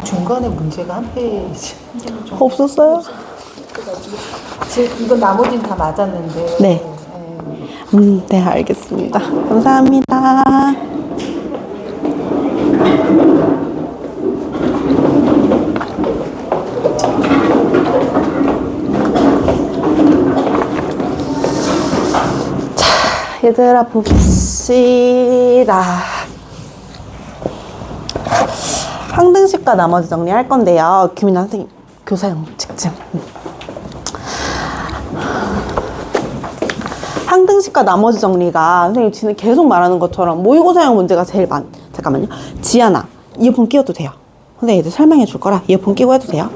중간에 문제가 한 페이지 없었어요? 지금 이건 나머지는 다 맞았는데. 네. 네, 알겠습니다. 감사합니다. 자, 얘들아 봅시다. 항등식과 나머지 정리할 건데요. 규민아 선생님, 교사용 직접. 항등식과 나머지 정리가 선생님 지금 계속 말하는 것처럼 모의고사형 문제가 제일 잠깐만요. 지연아, 이어폰 끼워도 돼요. 선생님 이제 설명해 줄 거라 이어폰 끼고 해도 돼요.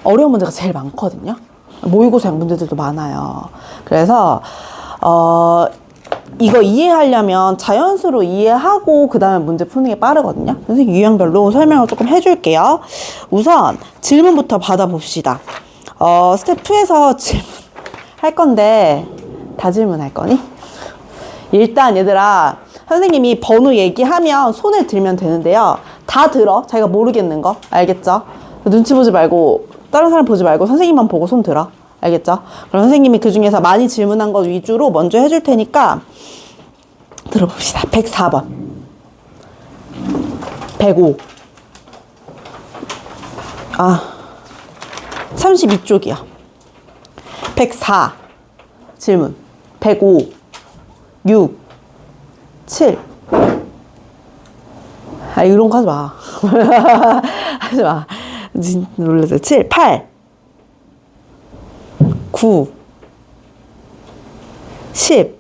어려운 문제가 제일 많거든요. 모의고사형 문제들도 많아요. 그래서 이거 이해하려면 자연수로 이해하고 그 다음에 문제 푸는 게 빠르거든요. 선생님 유형별로 설명을 조금 해줄게요. 우선 질문부터 받아봅시다. 스텝 2에서 질문할 건데 다 질문할 거니? 일단 얘들아 선생님이 번호 얘기하면 손을 들면 되는데요. 다 들어. 자기가 모르겠는 거. 알겠죠? 눈치 보지 말고 다른 사람 보지 말고 선생님만 보고 손 들어. 알겠죠? 그럼 선생님이 그 중에서 많이 질문한 것 위주로 먼저 해줄 테니까 들어봅시다. 104번 105 32쪽이요. 104 질문 105 6 7 이런 거 하지 마. 하지 마. 놀라세요. 7 8 9 10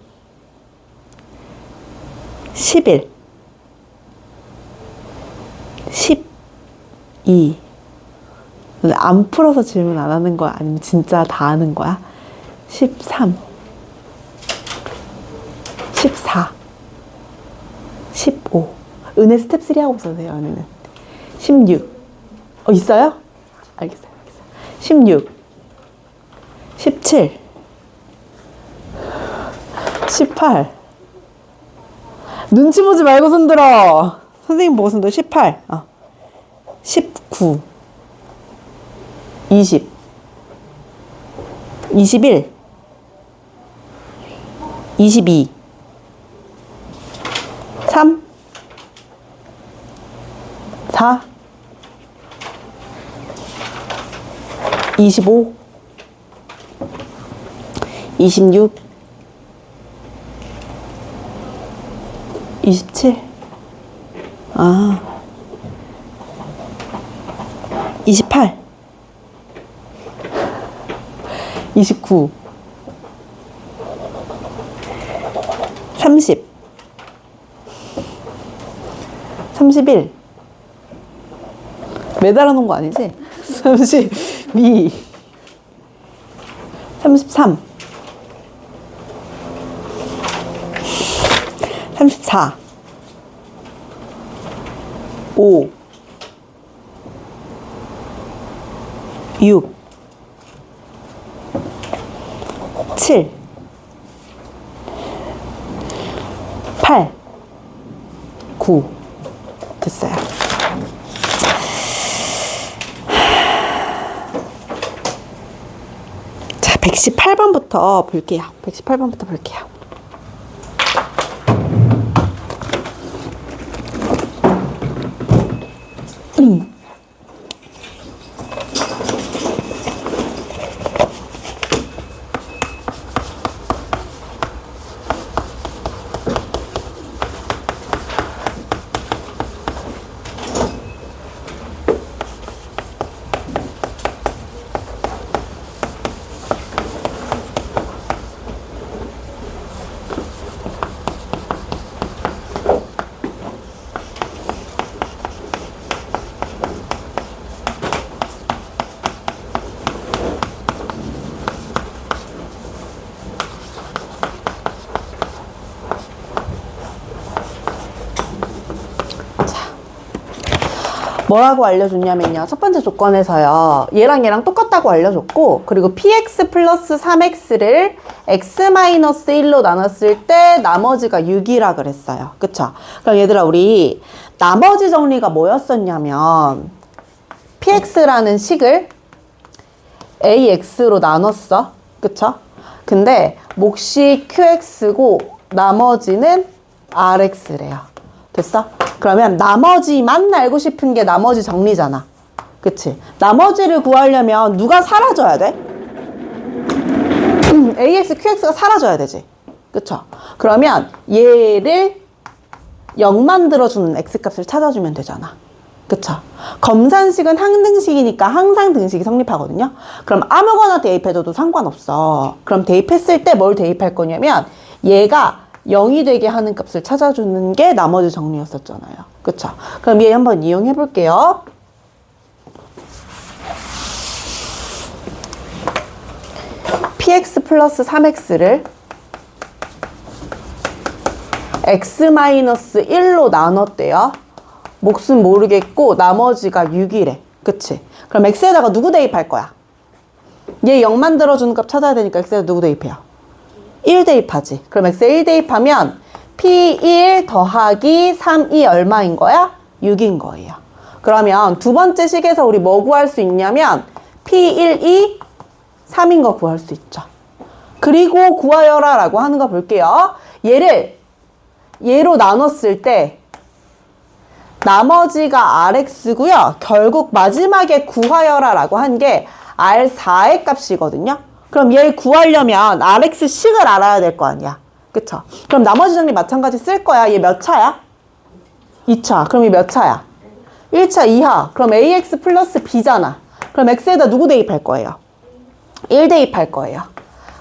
11 12 안 풀어서 질문 안 하는 거야? 아니면 진짜 다 하는 거야? 13 14 15 은혜 스텝 3 하고 있어도 돼요. 은혜는 16 있어요? 알겠어요. 16 17 18 눈치 보지 말고 손 들어. 선생님 보고 손 들어. 18 19 20 21 22 3 4 25 26 27 28 29 30 31 매달아 놓은 거 아니지? 32 33 34 5 6 7 8 9 됐어요. 자, 118번부터 볼게요. 118번부터 볼게요. 뭐라고 알려줬냐면요. 첫 번째 조건에서요. 얘랑 똑같다고 알려줬고, 그리고 px 플러스 3x를 x-1로 나눴을 때 나머지가 6이라 그랬어요. 그쵸? 그럼 얘들아, 우리 나머지 정리가 뭐였었냐면 px라는 식을 ax로 나눴어. 그쵸? 근데 몫이 qx고 나머지는 rx래요. 됐어? 그러면 나머지만 알고 싶은 게 나머지 정리잖아. 그치? 나머지를 구하려면 누가 사라져야 돼? ax, qx가 사라져야 되지. 그쵸? 그러면 얘를 0 만들어주는 x값을 찾아주면 되잖아. 그쵸? 검산식은 항등식이니까 항상 등식이 성립하거든요. 그럼 아무거나 대입해줘도 상관없어. 그럼 대입했을 때 뭘 대입할 거냐면 얘가 0이 되게 하는 값을 찾아주는 게 나머지 정리였었잖아요. 그쵸? 그럼 얘 한번 이용해 볼게요. px 플러스 3x를 x-1로 나눴대요. 몫은 모르겠고 나머지가 6이래. 그치? 그럼 x에다가 누구 대입할 거야? 얘 0 만들어주는 값 찾아야 되니까 x에다 누구 대입해요? 1 대입하지. 그럼 x에 1 대입하면 p1 더하기 3이 얼마인 거야? 6인 거예요. 그러면 두 번째 식에서 우리 뭐 구할 수 있냐면 p1이 3인 거 구할 수 있죠. 그리고 구하여라 라고 하는 거 볼게요. 얘로 나눴을 때 나머지가 rx고요. 결국 마지막에 구하여라 라고 한 게 r4의 값이거든요. 그럼 얘를 구하려면 rx식을 알아야 될 거 아니야. 그쵸? 그럼 나머지 정리 마찬가지 쓸 거야. 얘 몇 차야? 2차. 그럼 얘 몇 차야? 1차 이하. 그럼 ax 플러스 b잖아. 그럼 x에다 누구 대입할 거예요? 1 대입할 거예요.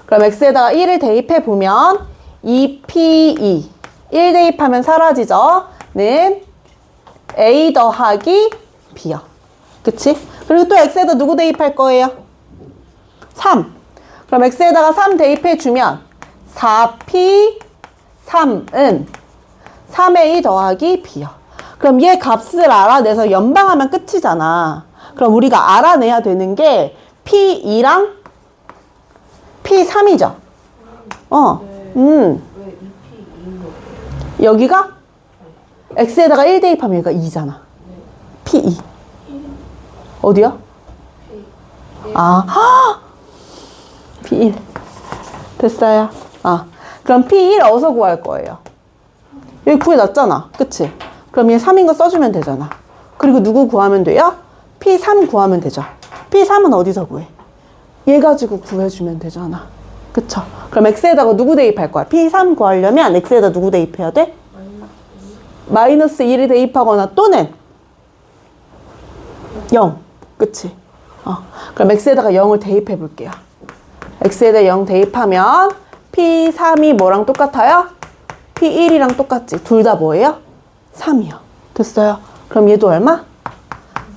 그럼 x에다가 1을 대입해 보면 2p2 1 대입하면 사라지죠. 는 a 더하기 b요. 그치? 그리고 또 x에다 누구 대입할 거예요? 3. 그럼 x에다가 3 대입해 주면 4p3은 3a 더하기 b요. 그럼 얘 값을 알아내서 연방하면 끝이잖아. 그럼 우리가 알아내야 되는 게 p2랑 p3이죠. 여기가 x에다가 1 대입하면 여기가 2잖아. p2. 어디야? p1. 됐어요. 그럼 p1 어디서 구할 거예요? 여기 구해놨잖아. 그치? 그럼 얘 3인 거 써주면 되잖아. 그리고 누구 구하면 돼요? p3 구하면 되죠. p3은 어디서 구해? 얘 가지고 구해주면 되잖아. 그쵸? 그럼 x에다가 누구 대입할 거야? p3 구하려면 x에다 누구 대입해야 돼? 마이너스 1을 대입하거나 또는 0. 그치? 그럼 x에다가 0을 대입해 볼게요. x에다 0 대입하면 p3이 뭐랑 똑같아요? p1이랑 똑같지. 둘 다 뭐예요? 3이요. 됐어요? 그럼 얘도 얼마?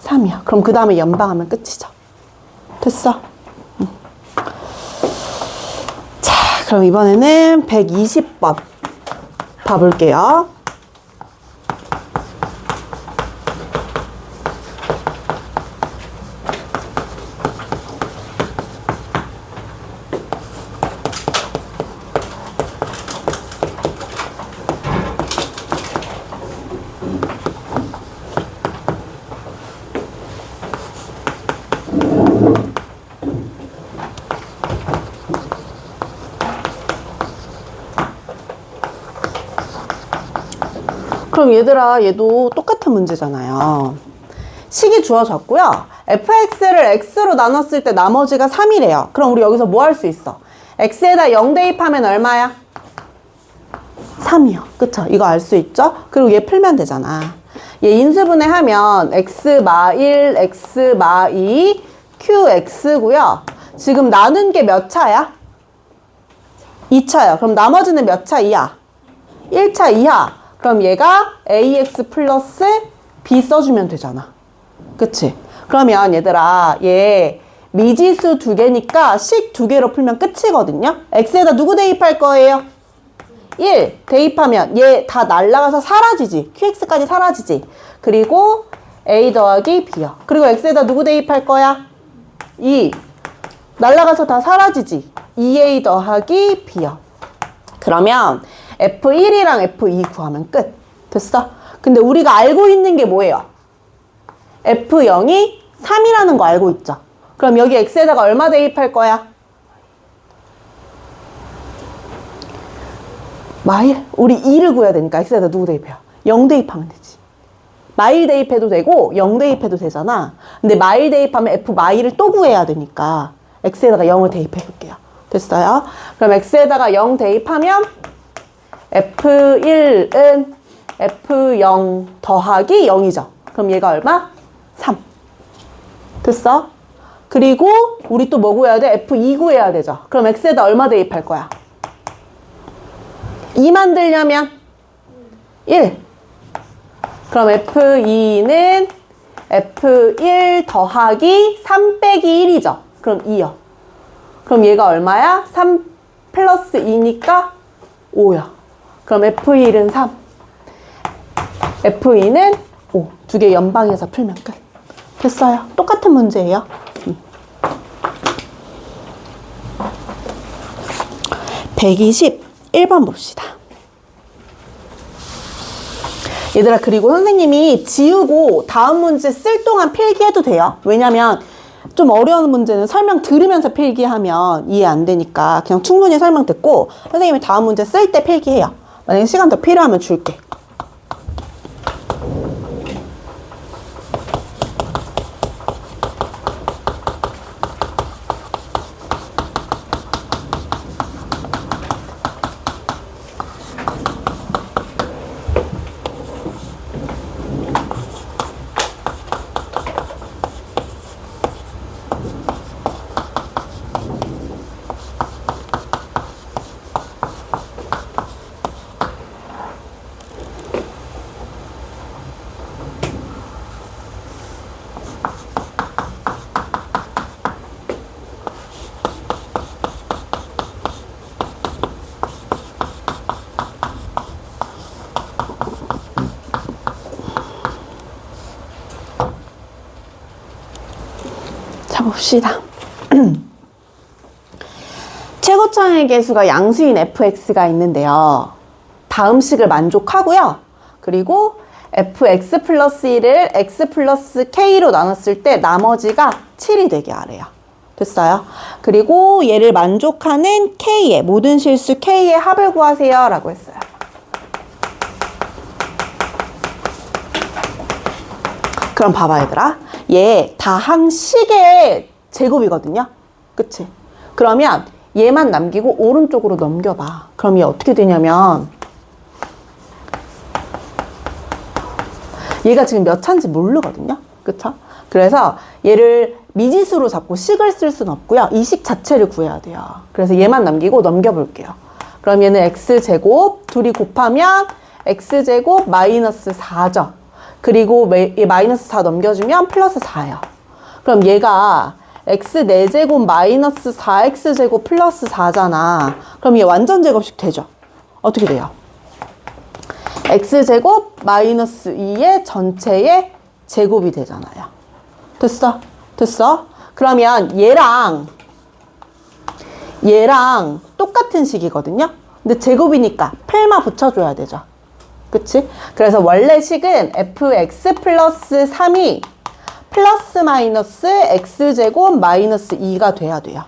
3이요. 그럼 그 다음에 연방하면 끝이죠. 됐어? 자, 그럼 이번에는 120번 봐볼게요. 그럼 얘들아, 얘도 똑같은 문제잖아요. 식이 주어졌고요. fx를 x로 나눴을 때 나머지가 3이래요. 그럼 우리 여기서 뭐 할 수 있어? x에다 0 대입하면 얼마야? 3이요. 그쵸? 이거 알 수 있죠? 그리고 얘 풀면 되잖아. 얘 인수분해 하면 x 마 1, x 마 2, qx고요. 지금 나눈 게 몇 차야? 2차요. 그럼 나머지는 몇 차 이하? 1차 이하. 그럼 얘가 ax 플러스 b 써주면 되잖아. 그치? 그러면 얘들아, 얘 미지수 2개니까 식 2개로 풀면 끝이거든요. x에다 누구 대입할 거예요? 1 대입하면 얘 다 날라가서 사라지지. qx까지 사라지지. 그리고 a 더하기 b요. 그리고 x에다 누구 대입할 거야? 2. 날라가서 다 사라지지. 2a 더하기 b요. 그러면 f1이랑 f2 구하면 끝. 됐어? 근데 우리가 알고 있는 게 뭐예요? f0이 3이라는 거 알고 있죠? 그럼 여기 x에다가 얼마 대입할 거야? 마일? 우리 2를 구해야 되니까 x에다 누구 대입해요? 0 대입하면 되지. 마일 대입해도 되고 0 대입해도 되잖아. 근데 마일 대입하면 f 마일을 또 구해야 되니까 x에다가 0을 대입해 볼게요. 됐어요? 그럼 x에다가 0 대입하면 f1은 f0 더하기 0이죠. 그럼 얘가 얼마? 3. 됐어? 그리고 우리 또 뭐 구해야 돼? f2 구해야 되죠. 그럼 x에다 얼마 대입할 거야? 2 만들려면 1. 그럼 f2는 f1 더하기 3 빼기 1이죠. 그럼 2요. 그럼 얘가 얼마야? 3 플러스 2니까 5야. 그럼 f1은 3. f2는 5. 두 개 연방해서 풀면 끝. 됐어요. 똑같은 문제예요. 121번 봅시다. 얘들아, 그리고 선생님이 지우고 다음 문제 쓸 동안 필기해도 돼요. 왜냐면 좀 어려운 문제는 설명 들으면서 필기하면 이해 안 되니까 그냥 충분히 설명 듣고 선생님이 다음 문제 쓸 때 필기해요. 만약에 시간 더 필요하면 줄게. 봅시다. 최고차의 개수가 양수인 fx가 있는데요. 다음 식을 만족하고요. 그리고 fx 플러스 1을 x 플러스 k로 나눴을 때 나머지가 7이 되게 하래요. 됐어요? 그리고 얘를 만족하는 k의 모든 실수 k의 합을 구하세요 라고 했어요. 그럼 봐봐 얘들아. 얘 다항식의 제곱이거든요. 그치? 그러면 얘만 남기고 오른쪽으로 넘겨봐. 그럼 얘 어떻게 되냐면 얘가 지금 몇 차인지 모르거든요. 그쵸? 그래서 얘를 미지수로 잡고 식을 쓸 수는 없고요. 이 식 자체를 구해야 돼요. 그래서 얘만 남기고 넘겨볼게요. 그럼 얘는 x제곱 둘이 곱하면 x제곱 마이너스 4죠. 그리고 마이너스 4 넘겨주면 플러스 4예요. 그럼 얘가 x 4제곱 마이너스 4x제곱 플러스 4잖아. 그럼 얘 완전 제곱식 되죠? 어떻게 돼요? x제곱 마이너스 2의 전체의 제곱이 되잖아요. 됐어? 됐어? 그러면 얘랑 똑같은 식이거든요? 근데 제곱이니까 풀마 붙여줘야 되죠. 그치? 그래서 원래 식은 fx 플러스 3이 플러스 마이너스 x제곱 마이너스 2가 돼야 돼요.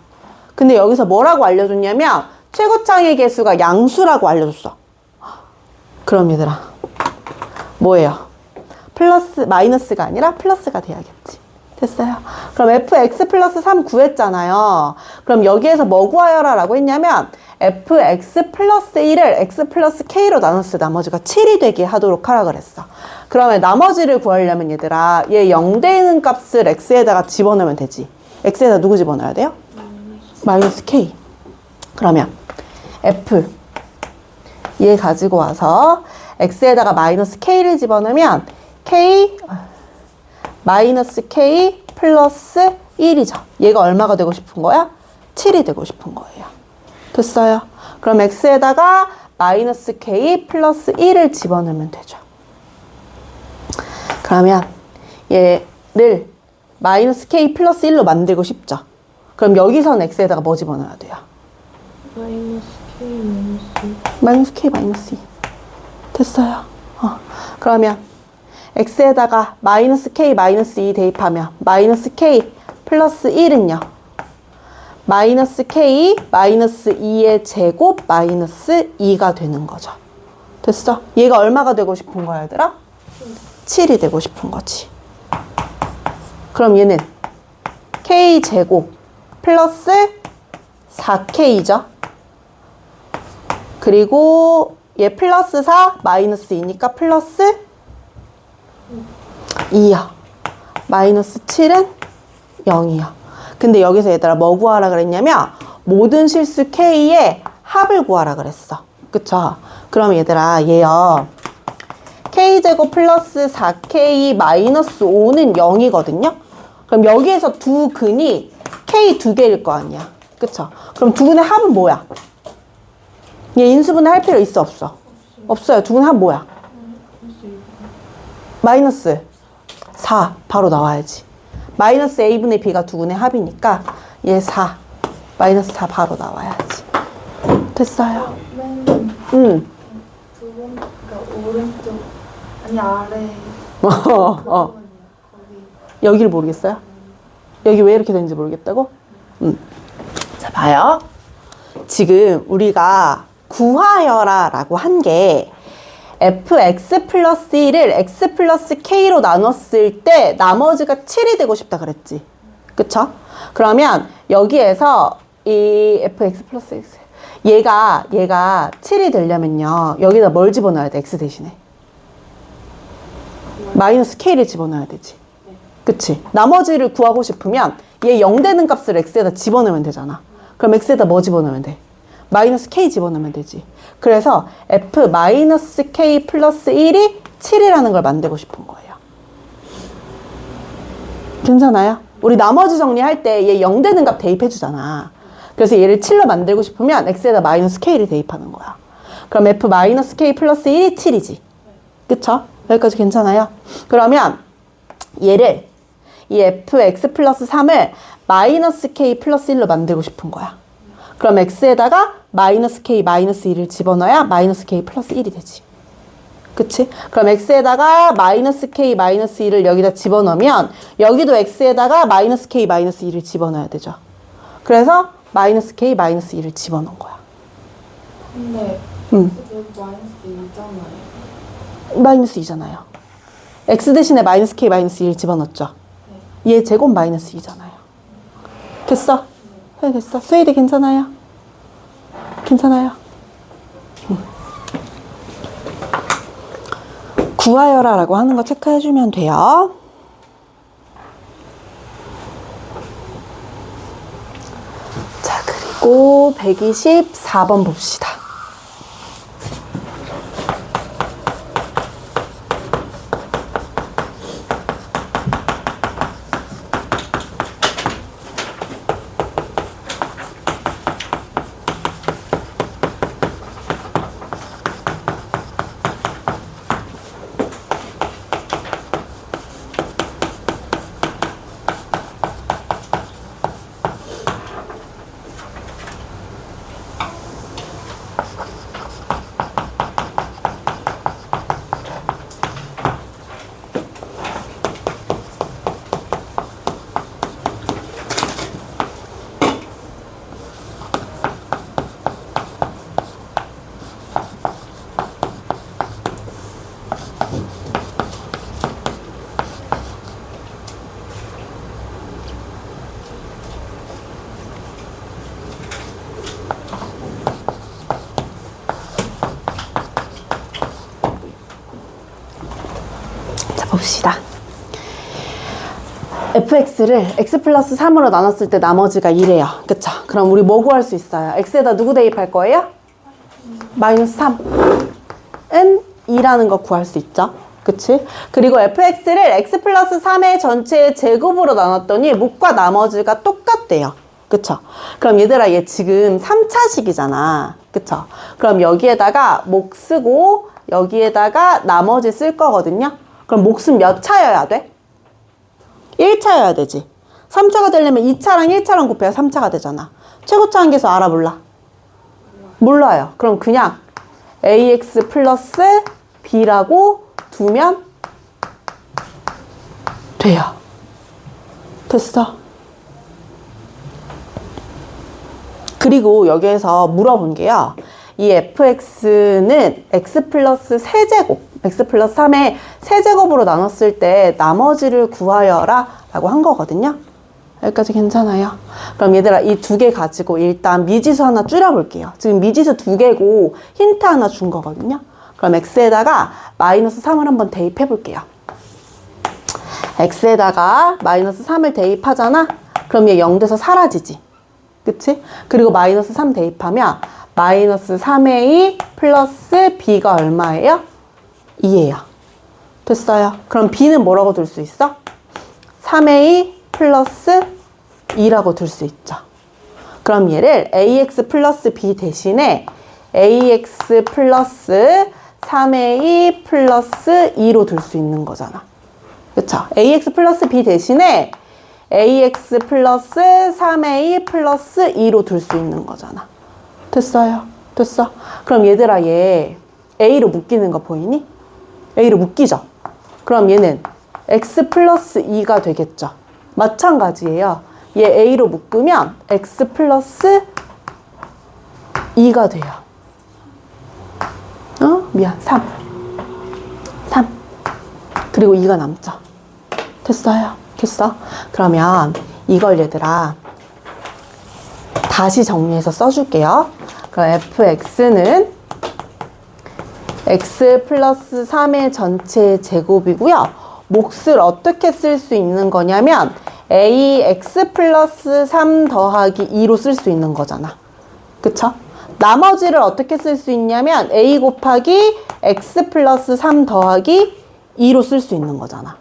근데 여기서 뭐라고 알려줬냐면 최고차의 개수가 양수라고 알려줬어. 그럼 얘들아 뭐예요? 플러스 마이너스가 아니라 플러스가 돼야겠지. 됐어요? 그럼 fx 플러스 3 구했잖아요. 그럼 여기에서 뭐 구하여라 라고 했냐면 fx 플러스 1을 x 플러스 k로 나눴을 때 나머지가 7이 되게 하도록 하라 그랬어. 그러면 나머지를 구하려면 얘들아 얘 0 되는 값을 x에다가 집어넣으면 되지. x에다 누구 집어넣어야 돼요? 마이너스 k. 그러면 f 얘 가지고 와서 x에다가 마이너스 k를 집어넣으면 k 마이너스 k 플러스 1이죠. 얘가 얼마가 되고 싶은 거야? 7이 되고 싶은 거예요. 됐어요? 그럼 x에다가 마이너스 k 플러스 1을 집어넣으면 되죠. 그러면 얘를 마이너스 k 플러스 1로 만들고 싶죠. 그럼 여기서는 x에다가 뭐 집어넣어야 돼요? 마이너스 k 마이너스 2. 됐어요. 그러면 x에다가 마이너스 k 마이너스 2 대입하면 마이너스 k 플러스 1은요. 마이너스 k 마이너스 2의 제곱 마이너스 2가 되는 거죠. 됐어? 얘가 얼마가 되고 싶은 거야, 얘들아? 7이 되고 싶은 거지. 그럼 얘는 k 제곱 플러스 4k죠. 그리고 얘 플러스 4 마이너스 2니까 플러스 2야. 마이너스 7은 0이야. 근데 여기서 얘들아 뭐 구하라 그랬냐면 모든 실수 k의 합을 구하라 그랬어. 그쵸? 그럼 얘들아 얘요. k제곱 플러스 4k 마이너스 5는 0이거든요. 그럼 여기에서 두 근이 k 두 개일 거 아니야. 그쵸? 그럼 두 근의 합은 뭐야? 얘 인수분해 할 필요 있어 없어? 없어요. 두 근의 합 뭐야? 마이너스 4 바로 나와야지. 마이너스 a분의 b가 두 근의 합이니까 얘 4 마이너스 4 바로 나와야지. 됐어요. 두 번, 그러니까 오른쪽 아니 아래 거기. 여기를 모르겠어요? 여기 왜 이렇게 되는지 모르겠다고? 자, 봐요. 지금 우리가 구하여라 라고 한 게 fx 플러스 1을 x 플러스 k로 나눴을 때 나머지가 7이 되고 싶다 그랬지. 그쵸? 그러면 여기에서 이 fx 플러스 x 얘가 7이 되려면요. 여기다 뭘 집어넣어야 돼? x 대신에. 마이너스 k를 집어넣어야 되지. 그치? 나머지를 구하고 싶으면 얘 0 되는 값을 x에다 집어넣으면 되잖아. 그럼 x에다 뭐 집어넣으면 돼? 마이너스 k 집어넣으면 되지. 그래서 f 마이너스 k 플러스 1이 7이라는 걸 만들고 싶은 거예요. 괜찮아요? 우리 나머지 정리할 때 얘 0 되는 값 대입해 주잖아. 그래서 얘를 7로 만들고 싶으면 x에다 마이너스 k를 대입하는 거야. 그럼 f 마이너스 k 플러스 1이 7이지. 그쵸? 여기까지 괜찮아요? 그러면 얘를 이 fx 플러스 3을 마이너스 k 플러스 1로 만들고 싶은 거야. 그럼 x에다가 마이너스 k 마이너스 2를 집어넣어야 마이너스 k 플러스 1이 되지. 그치? 그럼 x에다가 마이너스 k 마이너스 2를 여기다 집어넣으면 여기도 x에다가 마이너스 k 마이너스 2를 집어넣어야 되죠. 그래서 마이너스 k 마이너스 2를 집어넣은 거야. 근데 마이너스 2잖아요. 마이너스 2잖아요. x 대신에 마이너스 k 마이너스 2를 집어넣었죠. 얘 제곱 마이너스 2잖아요. 됐어? 네, 됐어. 수혜대 괜찮아요? 괜찮아요? 구하여라 라고 하는 거 체크해주면 돼요. 자, 그리고 124번 봅시다. 봅시다. fx를 x 플러스 3으로 나눴을 때 나머지가 2래요. 그쵸? 그럼 우리 뭐 구할 수 있어요? x에다 누구 대입할 거예요? 마이너스 3은 2라는 거 구할 수 있죠. 그치? 그리고 fx를 x 플러스 3의 전체의 제곱으로 나눴더니 몫과 나머지가 똑같대요. 그쵸? 그럼 얘들아 얘 지금 3차식이잖아. 그쵸? 그럼 여기에다가 몫 쓰고 여기에다가 나머지 쓸 거거든요. 그럼 몫은 몇 차여야 돼? 1차여야 되지. 3차가 되려면 2차랑 1차랑 곱해야 3차가 되잖아. 최고차 한계수 알아 몰라? 몰라요. 그럼 그냥 ax 플러스 b라고 두면 돼요. 됐어. 그리고 여기에서 물어본 게요. 이 fx는 x 플러스 세제곱, x 플러스 3의 세제곱으로 나눴을 때 나머지를 구하여라 라고 한 거거든요. 여기까지 괜찮아요? 그럼 얘들아 이 두 개 가지고 일단 미지수 하나 줄여볼게요. 지금 미지수 2개고 힌트 하나 준 거거든요. 그럼 x에다가 마이너스 3을 한번 대입해 볼게요. x에다가 마이너스 3을 대입하잖아? 그럼 얘 0돼서 사라지지. 그치? 그리고 마이너스 3 대입하면 마이너스 3a 플러스 b가 얼마예요? 2예요. 됐어요. 그럼 b는 뭐라고 둘 수 있어? 3a 플러스 2라고 둘 수 있죠. 그럼 얘를 ax 플러스 b 대신에 ax 플러스 3a 플러스 2로 둘 수 있는 거잖아. 그쵸? ax 플러스 b 대신에 ax 플러스 3a 플러스 2로 둘 수 있는 거잖아. 됐어요? 됐어? 그럼 얘들아 얘 a로 묶이는 거 보이니? a로 묶이죠? 그럼 얘는 x 플러스 2가 되겠죠? 마찬가지예요. 얘 a로 묶으면 x 플러스 2가 돼요. 미안. 3. 그리고 2가 남죠. 됐어요? 됐어? 그러면 이걸 얘들아 다시 정리해서 써줄게요. 그럼 fx는 x 플러스 3의 전체 제곱이고요. 몫을 어떻게 쓸 수 있는 거냐면 ax 플러스 3 더하기 2로 쓸 수 있는 거잖아. 그쵸? 나머지를 어떻게 쓸 수 있냐면 a 곱하기 x 플러스 3 더하기 2로 쓸 수 있는 거잖아.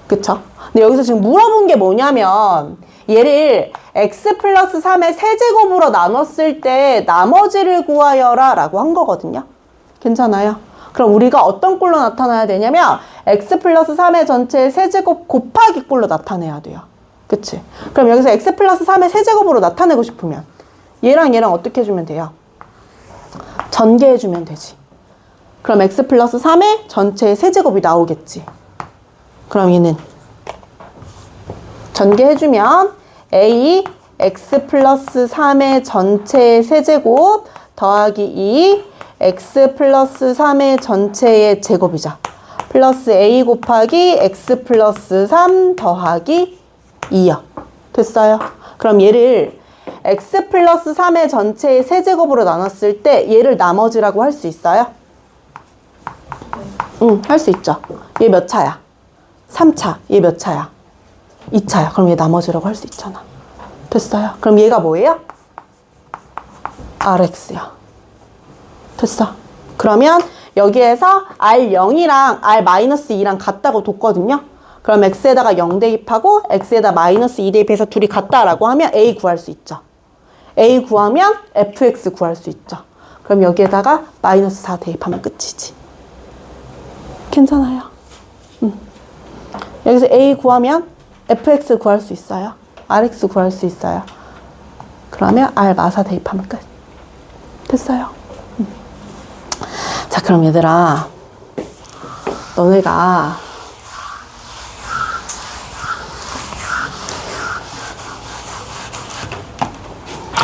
그쵸? 근데 여기서 지금 물어본 게 뭐냐면 얘를 x 플러스 3의 세제곱으로 나눴을 때 나머지를 구하여라 라고 한 거거든요. 괜찮아요? 그럼 우리가 어떤 꼴로 나타나야 되냐면 x 플러스 3의 전체의 세제곱 곱하기 꼴로 나타내야 돼요. 그치? 그럼 여기서 x 플러스 3의 세제곱으로 나타내고 싶으면 얘랑 얘랑 어떻게 해주면 돼요? 전개해주면 되지. 그럼 x 플러스 3의 전체의 세제곱이 나오겠지. 그럼 얘는 전개해주면 a x 플러스 3의 전체의 세제곱 더하기 2 x 플러스 3의 전체의 제곱이죠. 플러스 a 곱하기 x 플러스 3 더하기 2요. 됐어요? 그럼 얘를 x 플러스 3의 전체의 세제곱으로 나눴을 때 얘를 나머지라고 할 수 있어요? 응, 할 수 있죠. 얘 몇 차야? 3차. 얘 몇 차야? 2차야. 그럼 얘 나머지라고 할 수 있잖아. 됐어요? 그럼 얘가 뭐예요? rx요. 됐어. 그러면 여기에서 r0이랑 r-2랑 같다고 뒀거든요. 그럼 x에다가 0 대입하고 x에다 마이너스 2 대입해서 둘이 같다라고 하면 a 구할 수 있죠. a 구하면 fx 구할 수 있죠. 그럼 여기에다가 마이너스 4 대입하면 끝이지. 괜찮아요. 여기서 a 구하면 fx 구할 수 있어요. rx 구할 수 있어요. 그러면 r 마사 대입하면 끝. 됐어요. 자, 그럼 얘들아 너네가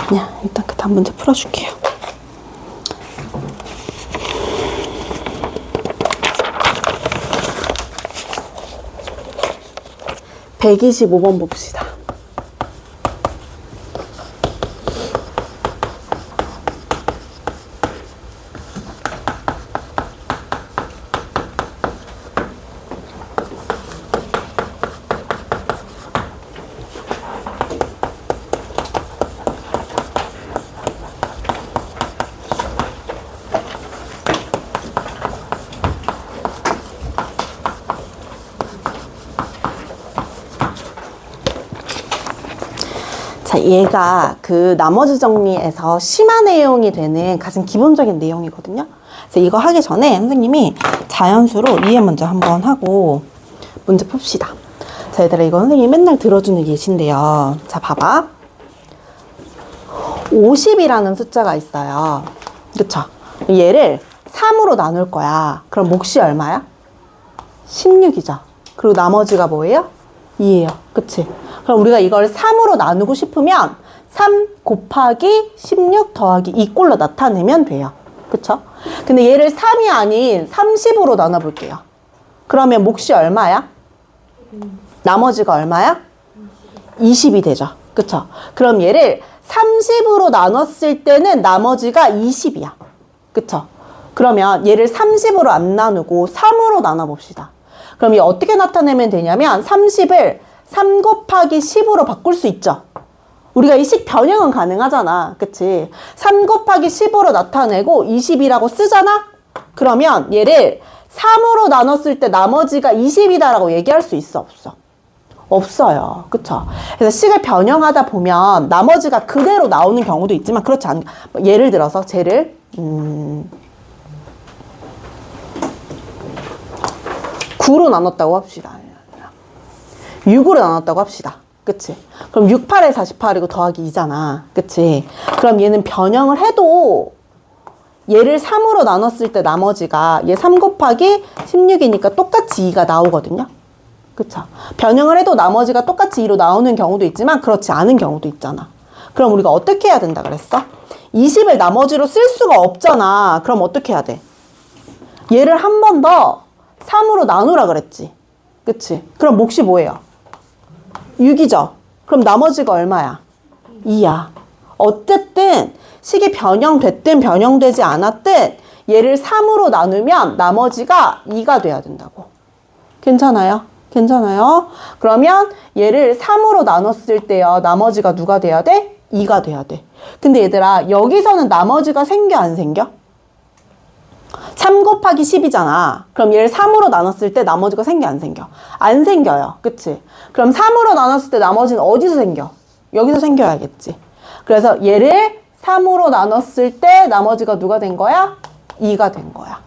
그냥 일단 그 다음 문제 풀어줄게요. (125번) 봅시다. 자, 얘가 그 나머지 정리에서 심화 내용이 되는 가장 기본적인 내용이거든요. 그래서 이거 하기 전에 선생님이 자연수로 이해 문제 한번 하고 문제 풉시다. 자, 얘들아, 이거 선생님이 맨날 들어주는 예시인데요. 자, 봐봐. 50이라는 숫자가 있어요. 그쵸? 얘를 3으로 나눌 거야. 그럼 몫이 얼마야? 16이죠. 그리고 나머지가 뭐예요? 2예요. 그치? 그럼 우리가 이걸 3으로 나누고 싶으면 3 곱하기 16 더하기 2 꼴로 나타내면 돼요. 그쵸? 근데 얘를 3이 아닌 30으로 나눠볼게요. 그러면 몫이 얼마야? 나머지가 얼마야? 20이 되죠. 그쵸? 그럼 얘를 30으로 나눴을 때는 나머지가 20이야. 그쵸? 그러면 얘를 30으로 안 나누고 3으로 나눠봅시다. 그럼 얘 어떻게 나타내면 되냐면 30을 3 곱하기 10으로 바꿀 수 있죠. 우리가 이 식 변형은 가능하잖아. 그치? 3 곱하기 10으로 나타내고 20이라고 쓰잖아? 그러면 얘를 3으로 나눴을 때 나머지가 20이다라고 얘기할 수 있어? 없어? 없어요. 그쵸? 그래서 식을 변형하다 보면 나머지가 그대로 나오는 경우도 있지만 그렇지 않은, 예를 들어서 쟤를 9로 나눴다고 합시다. 6으로 나눴다고 합시다. 그치? 그럼 6, 8에 48이고 더하기 2잖아. 그치? 그럼 얘는 변형을 해도 얘를 3으로 나눴을 때 나머지가 얘 3 곱하기 16이니까 똑같이 2가 나오거든요. 그쵸? 변형을 해도 나머지가 똑같이 2로 나오는 경우도 있지만 그렇지 않은 경우도 있잖아. 그럼 우리가 어떻게 해야 된다 그랬어? 20을 나머지로 쓸 수가 없잖아. 그럼 어떻게 해야 돼? 얘를 한 번 더 3으로 나누라 그랬지. 그치? 그럼 몫이 뭐예요? 6이죠? 그럼 나머지가 얼마야? 2야. 어쨌든 식이 변형됐든 변형되지 않았든 얘를 3으로 나누면 나머지가 2가 돼야 된다고. 괜찮아요? 괜찮아요? 그러면 얘를 3으로 나눴을 때요. 나머지가 누가 돼야 돼? 2가 돼야 돼. 근데 얘들아, 여기서는 나머지가 생겨 안 생겨? 3 곱하기 10이잖아. 그럼 얘를 3으로 나눴을 때 나머지가 생겨 안 생겨? 안 생겨요. 그치? 그럼 3으로 나눴을 때 나머지는 어디서 생겨? 여기서 생겨야겠지. 그래서 얘를 3으로 나눴을 때 나머지가 누가 된 거야? 2가 된 거야.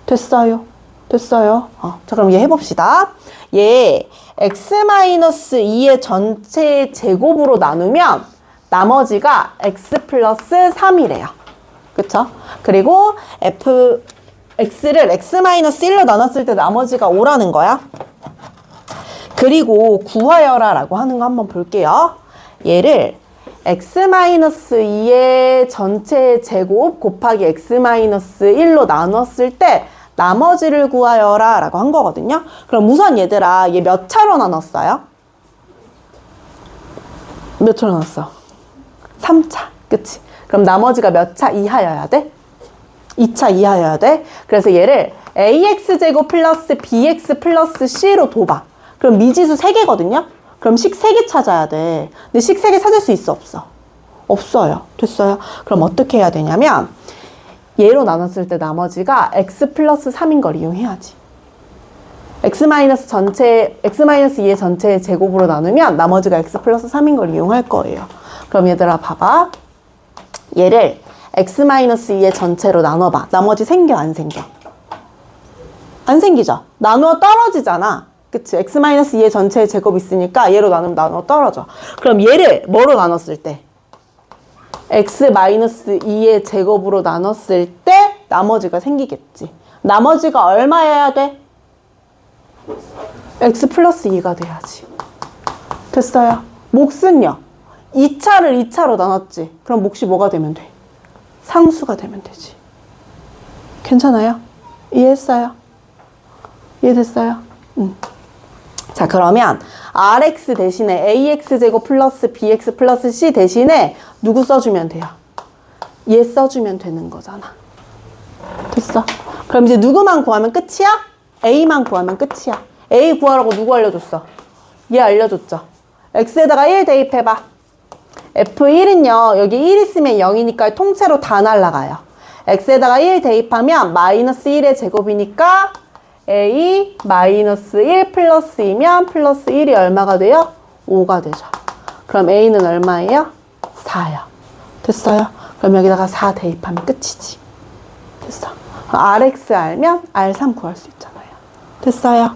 됐어요? 됐어요? 자, 그럼 얘 해봅시다. 얘 x-2의 전체 제곱으로 나누면 나머지가 x 플러스 3이래요. 그쵸? 그리고 x를 x-1로 나눴을 때 나머지가 5라는 거야. 그리고 구하여라 라고 하는 거 한번 볼게요. 얘를 x-2의 전체 제곱 곱하기 x-1로 나눴을 때 나머지를 구하여라 라고 한 거거든요. 그럼 우선 얘들아, 얘 몇 차로 나눴어요? 몇 차로 나눴어? 3차. 그치? 그럼 나머지가 몇 차 이하여야 돼? 2차 이하여야 돼. 그래서 얘를 ax제곱 플러스 bx 플러스 c로 둬봐. 그럼 미지수 3개거든요? 그럼 식 3개 찾아야 돼. 근데 식 3개 찾을 수 있어? 없어? 없어요. 됐어요? 그럼 어떻게 해야 되냐면 얘로 나눴을 때 나머지가 x 플러스 3인 걸 이용해야지. x-2의 전체 제곱으로 나누면 나머지가 x 플러스 3인 걸 이용할 거예요. 그럼 얘들아 봐봐. 얘를 x-2의 전체로 나눠봐. 나머지 생겨 안 생겨? 안 생기죠? 나누어 떨어지잖아. 그치? x-2의 전체 제곱 있으니까 얘로 나누면 나누어 떨어져. 그럼 얘를 뭐로 나눴을 때? x-2의 제곱으로 나눴을 때 나머지가 생기겠지. 나머지가 얼마여야 돼? x 플러스 2가 돼야지. 됐어요? 몫은요? 2차를 2차로 나눴지. 그럼 몫이 뭐가 되면 돼? 상수가 되면 되지. 괜찮아요? 이해했어요? 이해됐어요? 자, 그러면 rx 대신에 ax제곱 플러스 bx 플러스 c 대신에 누구 써주면 돼요? 얘 써주면 되는 거잖아. 됐어? 그럼 이제 누구만 구하면 끝이야? a만 구하면 끝이야. a 구하라고 누구 알려줬어? 얘 알려줬죠. x에다가 1 대입해봐. f1은요, 여기 1 있으면 0이니까 통째로 다 날라가요. x에다가 1 대입하면 마이너스 1의 제곱이니까 a 마이너스 1 플러스 2면 플러스 1이 얼마가 돼요? 5가 되죠. 그럼 a는 얼마예요? 4요. 됐어요? 그럼 여기다가 4 대입하면 끝이지. 됐어. rx 알면 r3 구할 수 있잖아요. 됐어요?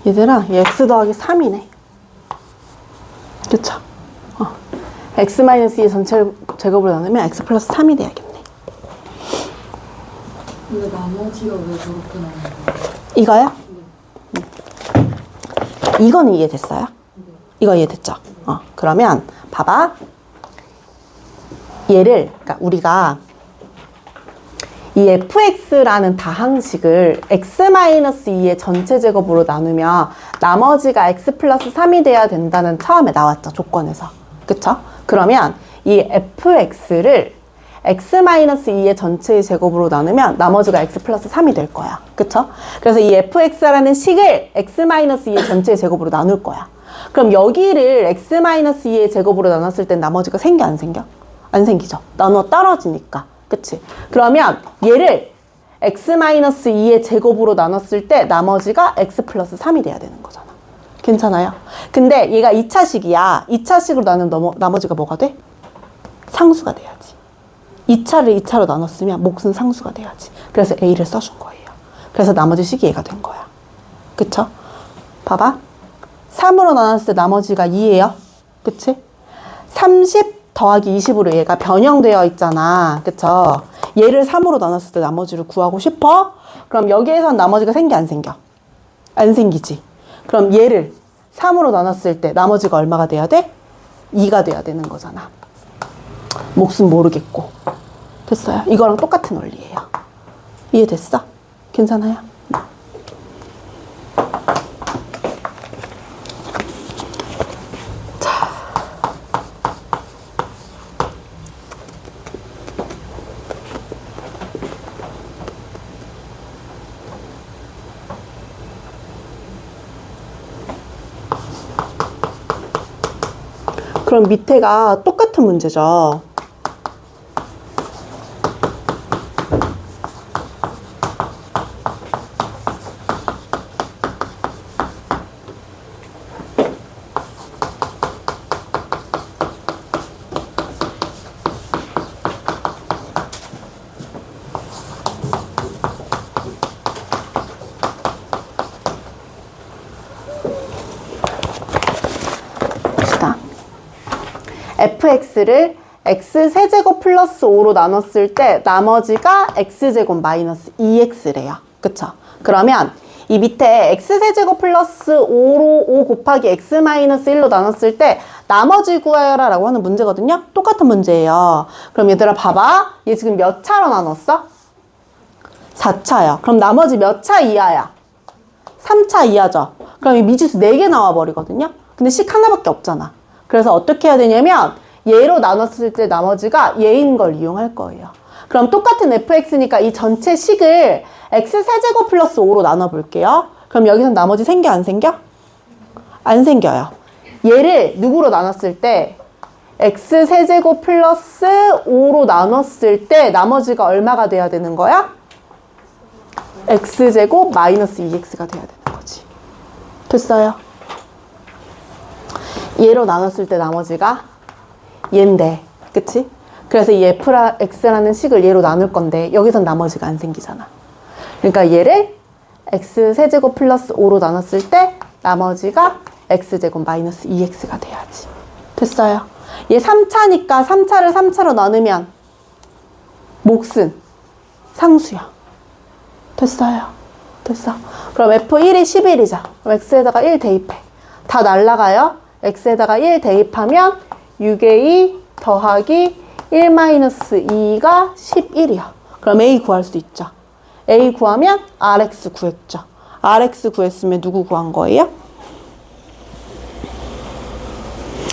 얘들아, 얘 x 더하기 3이네. 그쵸? x-2의 전체 제곱으로 나누면 x 플러스 3이 돼야겠네. 근데 나머지가 왜 저렇게 나오는 거예요? 이거요? 이거는 이해됐어요? 이거 이해됐죠? 그러면 봐봐. 얘를, 그러니까 우리가 이 fx라는 다항식을 x-2의 전체 제곱으로 나누면 나머지가 x 플러스 3이 돼야 된다는 처음에 나왔죠, 조건에서. 그쵸? 그러면 이 fx를 x-2의 전체의 제곱으로 나누면 나머지가 x 플러스 3이 될 거야. 그쵸? 그래서 이 fx라는 식을 x-2의 전체의 제곱으로 나눌 거야. 그럼 여기를 x-2의 제곱으로 나눴을 땐 나머지가 생겨, 안 생겨? 안 생기죠. 나누어 떨어지니까. 그치? 그러면 얘를 x-2의 제곱으로 나눴을 때 나머지가 x 플러스 3이 돼야 되는 거잖아. 괜찮아요? 근데 얘가 2차식이야. 2차식으로 나누면 나머지가 뭐가 돼? 상수가 돼야지. 2차를 2차로 나눴으면 몫은 상수가 돼야지. 그래서 A를 써준 거예요. 그래서 나머지 식이 얘가 된 거야. 그쵸? 봐봐. 3으로 나눴을 때 나머지가 2예요. 그치? 30 더하기 20으로 얘가 변형되어 있잖아. 그쵸? 얘를 3으로 나눴을 때 나머지를 구하고 싶어? 그럼 여기에선 나머지가 생겨, 안 생겨? 안 생기지. 그럼 얘를 3으로 나눴을 때 나머지가 얼마가 돼야 돼? 2가 돼야 되는 거잖아. 몫은 모르겠고. 됐어요? 이거랑 똑같은 원리예요. 이해됐어? 괜찮아요? 그럼 밑에가 똑같은 문제죠. fx를 x세제곱 플러스 5로 나눴을 때 나머지가 x제곱 마이너스 2x래요. 그쵸? 그러면 이 밑에 x세제곱 플러스 5 곱하기 x 마이너스 1로 나눴을 때 나머지 구하여라 라고 하는 문제거든요. 똑같은 문제예요. 그럼 얘들아 봐봐. 얘 지금 몇 차로 나눴어? 4차요. 그럼 나머지 몇 차 이하야? 3차 이하죠. 그럼 이 미지수 4개 나와버리거든요. 근데 식 하나밖에 없잖아. 그래서 어떻게 해야 되냐면 얘로 나눴을 때 나머지가 얘인 걸 이용할 거예요. 그럼 똑같은 fx니까 이 전체 식을 x세제곱 플러스 5로 나눠볼게요. 그럼 여기서 나머지 생겨, 안 생겨? 안 생겨요. 얘를 누구로 나눴을 때 x세제곱 플러스 5로 나눴을 때 나머지가 얼마가 돼야 되는 거야? x제곱 마이너스 2x가 돼야 되는 거지. 됐어요? 얘로 나눴을 때 나머지가 얘인데, 그치? 그래서 이 x라는 식을 얘로 나눌 건데 여기선 나머지가 안 생기잖아. 그러니까 얘를 x세제곱 플러스 5로 나눴을 때 나머지가 x제곱 마이너스 2x가 돼야지. 됐어요? 얘 3차니까 3차를 3차로 나누면 몫은 상수야. 됐어요? 됐어. 그럼 f1이 11이죠. 그럼 x에다가 1 대입해. 다 날라가요? x에다가 1 대입하면 6a 더하기 1-2가 11이야. 그럼 a 구할 수 있죠. a 구하면 rx 구했죠. rx 구했으면 누구 구한 거예요?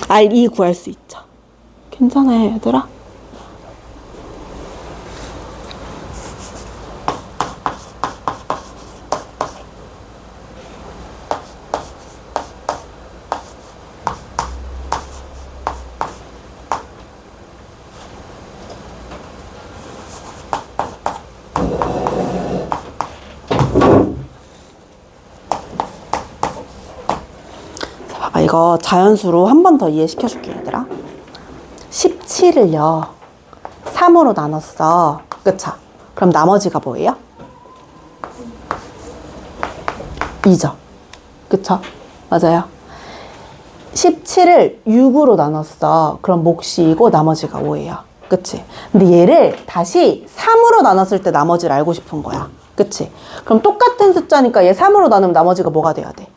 re 구할 수 있죠. 괜찮아요, 얘들아? 이거 자연수로 한 번 더 이해시켜 줄게, 얘들아. 17을요 3으로 나눴어. 그쵸? 그럼 나머지가 뭐예요? 2죠. 그쵸? 맞아요. 17을 6으로 나눴어. 그럼 몫이 2고 나머지가 5예요. 그치? 근데 얘를 다시 3으로 나눴을 때 나머지를 알고 싶은 거야. 그치? 그럼 똑같은 숫자니까 얘 3으로 나누면 나머지가 뭐가 돼야 돼?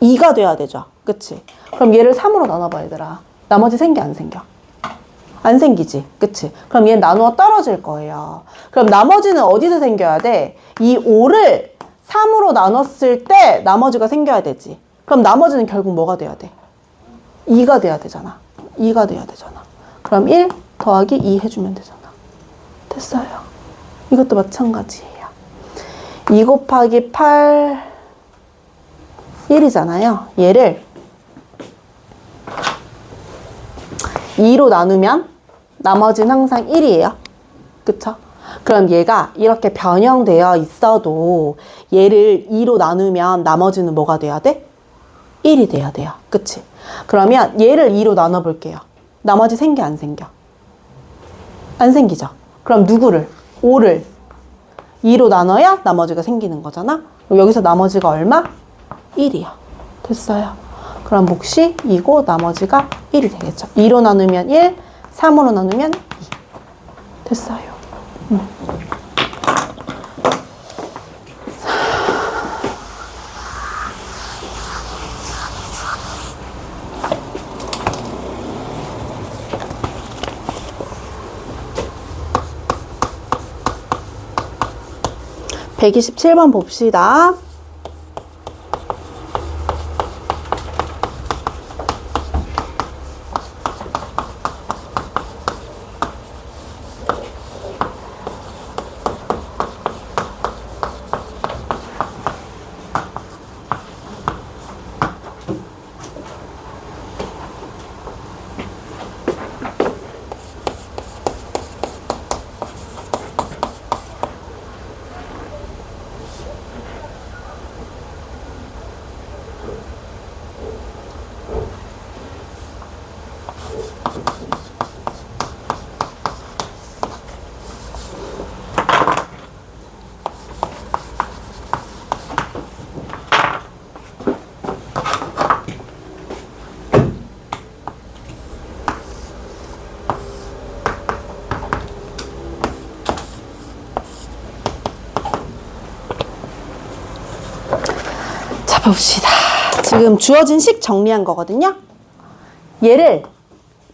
2가 돼야 되죠. 그치? 그럼 얘를 3으로 나눠봐, 얘들아. 나머지 생겨, 안 생겨? 안 생기지. 그치? 그럼 얘는 나누어 떨어질 거예요. 그럼 나머지는 어디서 생겨야 돼? 이 5를 3으로 나눴을 때 나머지가 생겨야 되지. 그럼 나머지는 결국 뭐가 돼야 돼? 2가 돼야 되잖아. 2가 돼야 되잖아. 그럼 1 더하기 2 해주면 되잖아. 됐어요. 이것도 마찬가지예요. 2 곱하기 8 1이잖아요. 얘를 2로 나누면 나머지는 항상 1이에요. 그쵸? 그럼 얘가 이렇게 변형되어 있어도 얘를 2로 나누면 나머지는 뭐가 돼야 돼? 1이 돼야 돼요. 그치? 그러면 얘를 2로 나눠볼게요. 나머지 생겨, 안 생겨? 안 생기죠? 그럼 누구를? 5를 2로 나눠야 나머지가 생기는 거잖아? 그럼 여기서 나머지가 얼마? 1이요. 됐어요. 그럼 몫이 2고 나머지가 1이 되겠죠. 2로 나누면 1, 3으로 나누면 2. 됐어요. 127번 봅시다. 봅시다. 지금 주어진 식 정리한 거거든요. 얘를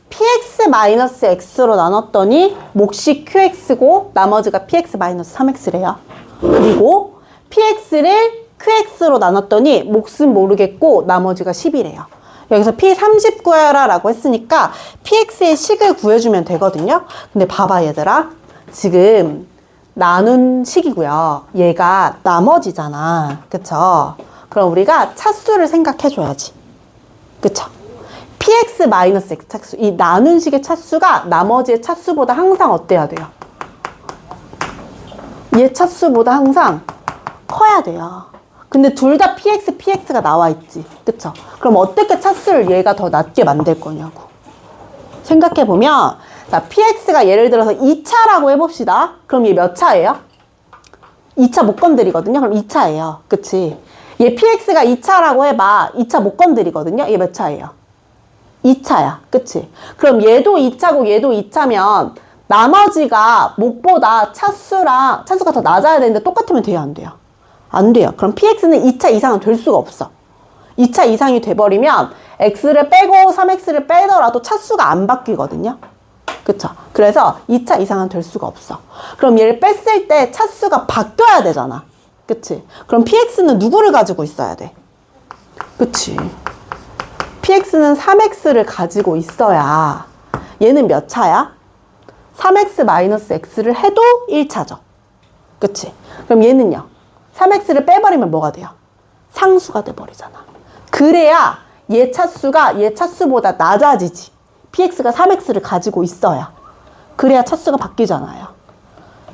px-x로 나눴더니 몫이 qx고 나머지가 px-3x래요. 그리고 px를 qx로 나눴더니 몫은 모르겠고 나머지가 10이래요. 여기서 p30 구해라 라고 했으니까 px의 식을 구해주면 되거든요. 근데 봐봐 얘들아. 지금 나눈 식이고요. 얘가 나머지잖아. 그쵸? 그럼 우리가 차수를 생각해줘야지. 그쵸? px-x 차수. 이 나눈 식의 차수가 나머지의 차수보다 항상 어때야 돼요? 얘 차수보다 항상 커야 돼요. 근데 둘 다 px가 나와 있지. 그쵸? 그럼 어떻게 차수를 얘가 더 낮게 만들 거냐고. 생각해보면, 자, px가 예를 들어서 2차라고 해봅시다. 그럼 얘 몇 차예요? 2차 못 건드리거든요. 그럼 2차예요. 그치? 얘 px가 2차라고 해봐. 2차 못 건드리거든요. 얘 몇 차예요? 2차야. 그치? 그럼 얘도 2차고 얘도 2차면 나머지가 몫보다 차수가 더 낮아야 되는데 똑같으면 돼요? 안 돼요? 안 돼요. 그럼 px는 2차 이상은 될 수가 없어. 2차 이상이 돼버리면 x를 빼고 3x를 빼더라도 차수가 안 바뀌거든요. 그쵸? 그래서 2차 이상은 될 수가 없어. 그럼 얘를 뺐을 때 차수가 바뀌어야 되잖아. 그치? 그럼 px는 누구를 가지고 있어야 돼? 그치? px는 3x를 가지고 있어야 얘는 몇 차야? 3x-x를 해도 1차죠. 그치? 그럼 얘는요? 3x를 빼버리면 뭐가 돼요? 상수가 돼버리잖아. 그래야 얘 차수가 얘 차수보다 낮아지지. px가 3x를 가지고 있어야. 그래야 차수가 바뀌잖아요.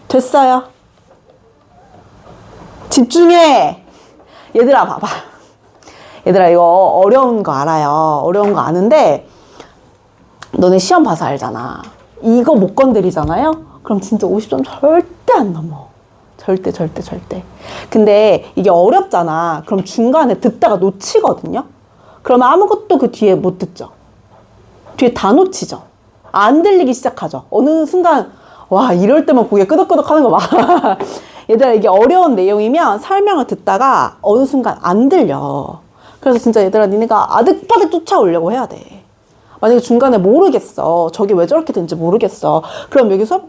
됐어요? 집중해! 얘들아 봐봐. 얘들아 이거 어려운 거 알아요. 어려운 거 아는데 너네 시험 봐서 알잖아. 이거 못 건드리잖아요? 그럼 진짜 50점 절대 안 넘어. 절대. 근데 이게 어렵잖아. 그럼 중간에 듣다가 놓치거든요. 그러면 아무것도 그 뒤에 못 듣죠. 뒤에 다 놓치죠. 안 들리기 시작하죠. 어느 순간 와 이럴 때만 고개 끄덕끄덕 하는 거 봐. 얘들아 이게 어려운 내용이면 설명을 듣다가 어느 순간 안 들려. 그래서 진짜 얘들아 니네가 아득바득 쫓아오려고 해야 돼. 만약에 중간에 모르겠어. 저게 왜 저렇게 된지 모르겠어. 그럼 여기서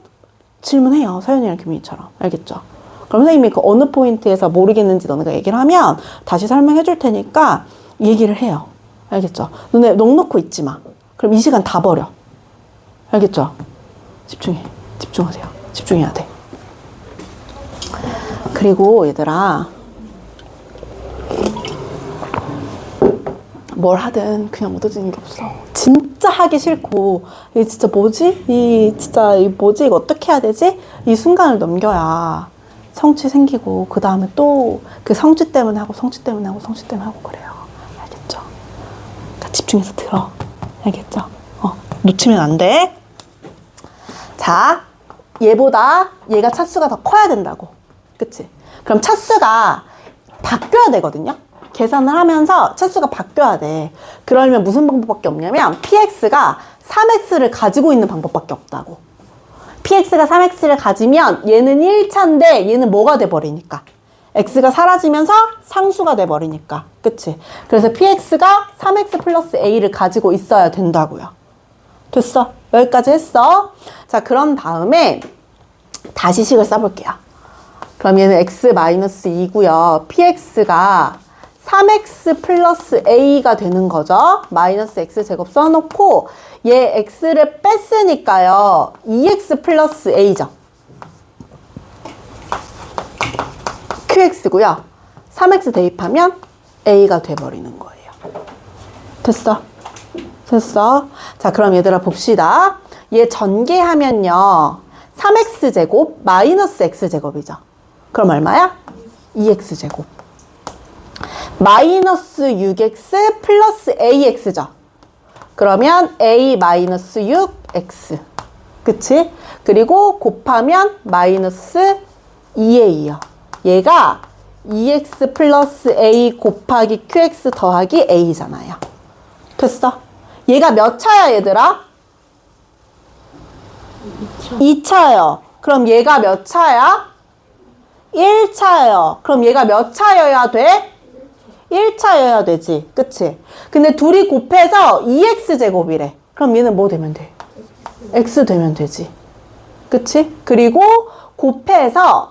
질문해요. 서연이랑 규민이처럼. 알겠죠? 그럼 선생님이 그 어느 포인트에서 모르겠는지 너네가 얘기를 하면 다시 설명해 줄 테니까 얘기를 해요. 알겠죠? 너네 넋놓고 있지 마. 그럼 이 시간 다 버려. 알겠죠? 집중해. 집중하세요. 집중해야 돼. 그리고 얘들아 뭘 하든 그냥 묻어지는 게 없어. 진짜 하기 싫고 이 진짜 뭐지? 이 뭐지? 이거 어떻게 해야 되지? 이 순간을 넘겨야 성취 생기고 그 다음에 또 그 성취 때문에 하고 성취 때문에 하고 성취 때문에 하고 그래요. 알겠죠? 그러니까 집중해서 들어. 알겠죠? 놓치면 안 돼. 자, 얘보다 얘가 차수가 더 커야 된다고. 그치? 그럼 차수가 바뀌어야 되거든요? 계산을 하면서 차수가 바뀌어야 돼. 그러려면 무슨 방법밖에 없냐면 px가 3x를 가지고 있는 방법밖에 없다고. px가 3x를 가지면 얘는 1차인데 얘는 뭐가 돼버리니까? x가 사라지면서 상수가 돼버리니까. 그치? 그래서 px가 3x 플러스 a를 가지고 있어야 된다고요. 됐어? 여기까지 했어. 자, 그런 다음에 다시 식을 써볼게요. 그럼 얘는 x-2고요. px가 3x 플러스 a가 되는 거죠. 마이너스 x제곱 써놓고 얘 x를 뺐으니까요. 2x 플러스 a죠. qx고요. 3x 대입하면 a가 돼버리는 거예요. 됐어? 됐어? 자, 그럼 얘들아 봅시다. 얘 전개하면요. 3x제곱 마이너스 x제곱이죠. 그럼 얼마야? 2x제곱. 마이너스 6x 플러스 ax죠. 그러면 a 마이너스 6x. 그치? 그리고 곱하면 마이너스 2a요. 얘가 2x 플러스 a 곱하기 qx 더하기 a잖아요. 됐어? 얘가 몇 차야 얘들아? 2차요. 그럼 얘가 몇 차야? 1차요. 그럼 얘가 몇 차여야 돼? 1차여야 되지. 그치? 근데 둘이 곱해서 2x제곱이래. 그럼 얘는 뭐 되면 돼? x 되면 되지. 그치? 그리고 곱해서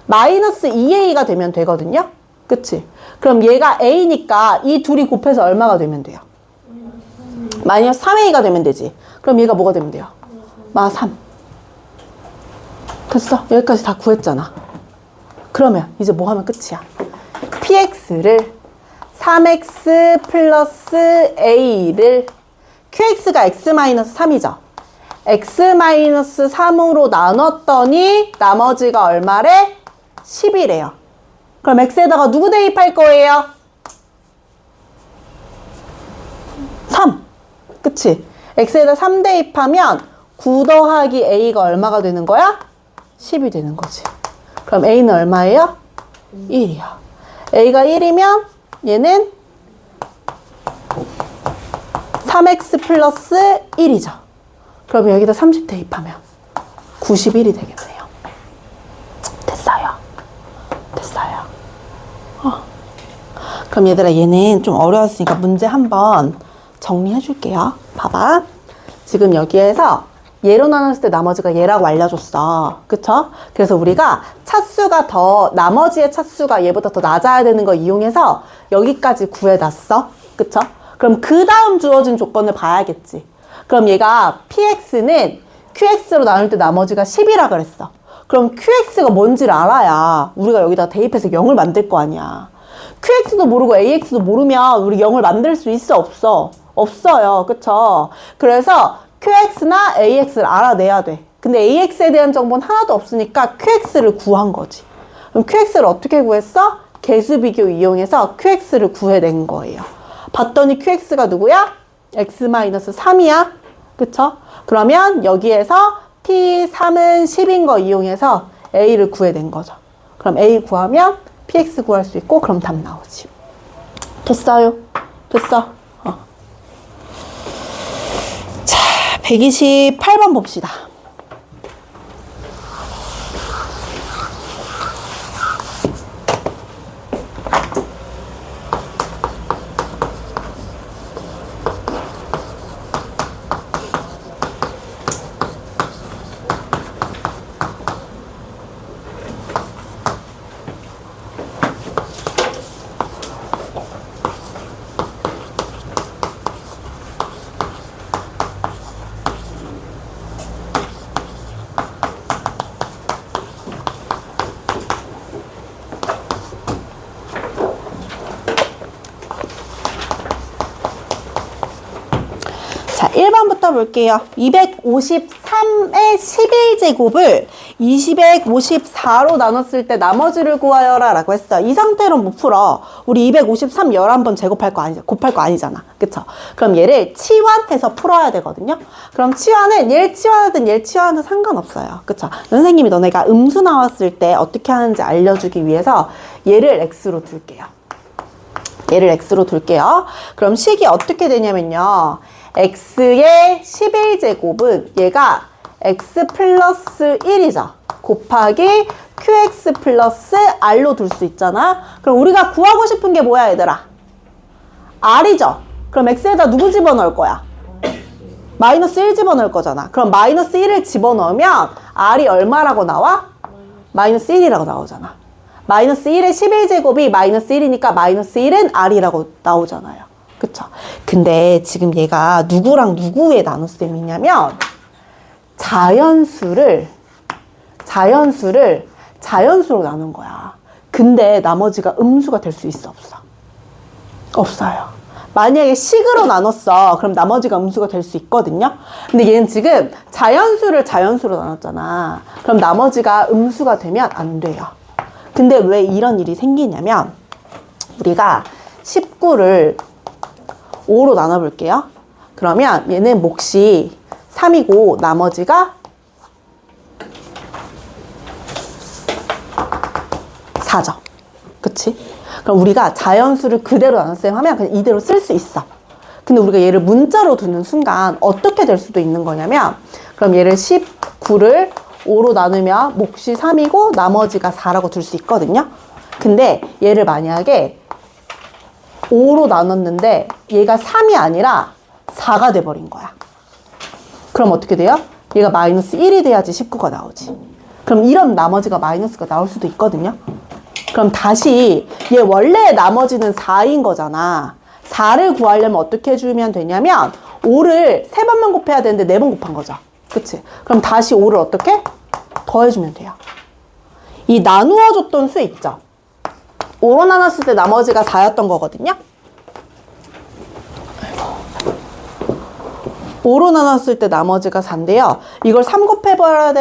마이너스 2a가 되면 되거든요. 그치? 그럼 얘가 a니까 이 둘이 곱해서 얼마가 되면 돼요? 마이너스 3a가 되면 되지. 그럼 얘가 뭐가 되면 돼요? 마 3. 됐어? 여기까지 다 구했잖아. 그러면 이제 뭐 하면 끝이야? px를 3x 플러스 a를 qx가 x-3이죠. x-3으로 나눴더니 나머지가 얼마래? 10이래요. 그럼 x에다가 누구 대입할 거예요? 3. 그치? x에다 3 대입하면 9 더하기 a가 얼마가 되는 거야? 10이 되는 거지. 그럼 a는 얼마예요? 1이야. a가 1이면 얘는 3x 플러스 1이죠. 그럼 여기다 30 대입하면 91이 되겠네요. 됐어요. 됐어요. 그럼 얘들아 얘는 좀 어려웠으니까 문제 한번 정리해 줄게요. 봐봐. 지금 여기에서 얘로 나눴을 때 나머지가 얘라고 알려줬어. 그쵸? 그래서 우리가 차수가 나머지의 차수가 얘보다 더 낮아야 되는 거 이용해서 여기까지 구해놨어. 그쵸? 그럼 그 다음 주어진 조건을 봐야겠지. 그럼 얘가 px는 qx로 나눌 때 나머지가 10이라 그랬어. 그럼 qx가 뭔지를 알아야 우리가 여기다 대입해서 0을 만들 거 아니야. qx도 모르고 ax도 모르면 우리 0을 만들 수 있어? 없어? 없어요. 그쵸? 그래서 qx나 ax를 알아내야 돼. 근데 ax에 대한 정보는 하나도 없으니까 qx를 구한 거지. 그럼 qx를 어떻게 구했어? 계수비교 이용해서 qx를 구해낸 거예요. 봤더니 qx가 누구야? x-3이야. 그쵸? 그러면 여기에서 T3은 10인 거 이용해서 A를 구해낸 거죠. 그럼 A 구하면 PX 구할 수 있고 그럼 답 나오지. 됐어요? 됐어? 자, 128번 봅시다. 자, 1번부터 볼게요. 253의 11제곱을 254로 나눴을 때 나머지를 구하여라 라고 했어. 이 상태로 못 풀어. 우리 253 11번 제곱할 거 아니잖아. 곱할 거 아니잖아. 그쵸? 그럼 얘를 치환해서 풀어야 되거든요. 그럼 치환은 얘를 치환하든 얘를 치환하든 상관없어요. 그쵸? 선생님이 너네가 음수 나왔을 때 어떻게 하는지 알려주기 위해서 얘를 x로 둘게요. 얘를 x로 둘게요. 그럼 식이 어떻게 되냐면요. x의 11제곱은 얘가 x 플러스 1이죠. 곱하기 qx 플러스 r로 둘 수 있잖아. 그럼 우리가 구하고 싶은 게 뭐야 얘들아? r이죠. 그럼 x에다 누구 집어넣을 거야? 마이너스 1 집어넣을 거잖아. 그럼 마이너스 1을 집어넣으면 r이 얼마라고 나와? 마이너스 1이라고 나오잖아. 마이너스 1의 11제곱이 마이너스 1이니까 마이너스 1은 r이라고 나오잖아요. 그쵸? 근데 지금 얘가 누구랑 누구의 나눗셈이냐면 자연수를 자연수로 나눈 거야. 근데 나머지가 음수가 될 수 있어, 없어? 없어요. 만약에 식으로 나눴어. 그럼 나머지가 음수가 될 수 있거든요. 근데 얘는 지금 자연수를 자연수로 나눴잖아. 그럼 나머지가 음수가 되면 안 돼요. 근데 왜 이런 일이 생기냐면 우리가 19를 5로 나눠볼게요. 그러면 얘는 몫이 3이고 나머지가 4죠. 그치? 그럼 우리가 자연수를 그대로 나눗셈 하면 그냥 이대로 쓸 수 있어. 근데 우리가 얘를 문자로 두는 순간 어떻게 될 수도 있는 거냐면 그럼 얘를 19를 5로 나누면 몫이 3이고 나머지가 4라고 둘 수 있거든요. 근데 얘를 만약에 5로 나눴는데 얘가 3이 아니라 4가 돼버린 거야. 그럼 어떻게 돼요? 얘가 마이너스 1이 돼야지 19가 나오지. 그럼 이런 나머지가 마이너스가 나올 수도 있거든요. 그럼 다시 얘 원래 나머지는 4인 거잖아. 4를 구하려면 어떻게 해주면 되냐면 5를 3번만 곱해야 되는데 4번 곱한 거죠. 그치? 그럼 다시 5를 어떻게? 더해주면 돼요. 이 나누어 줬던 수 있죠? 5로 나눴을 때 나머지가 4였던 거거든요. 5로 나눴을 때 나머지가 4인데요. 이걸 3 곱해야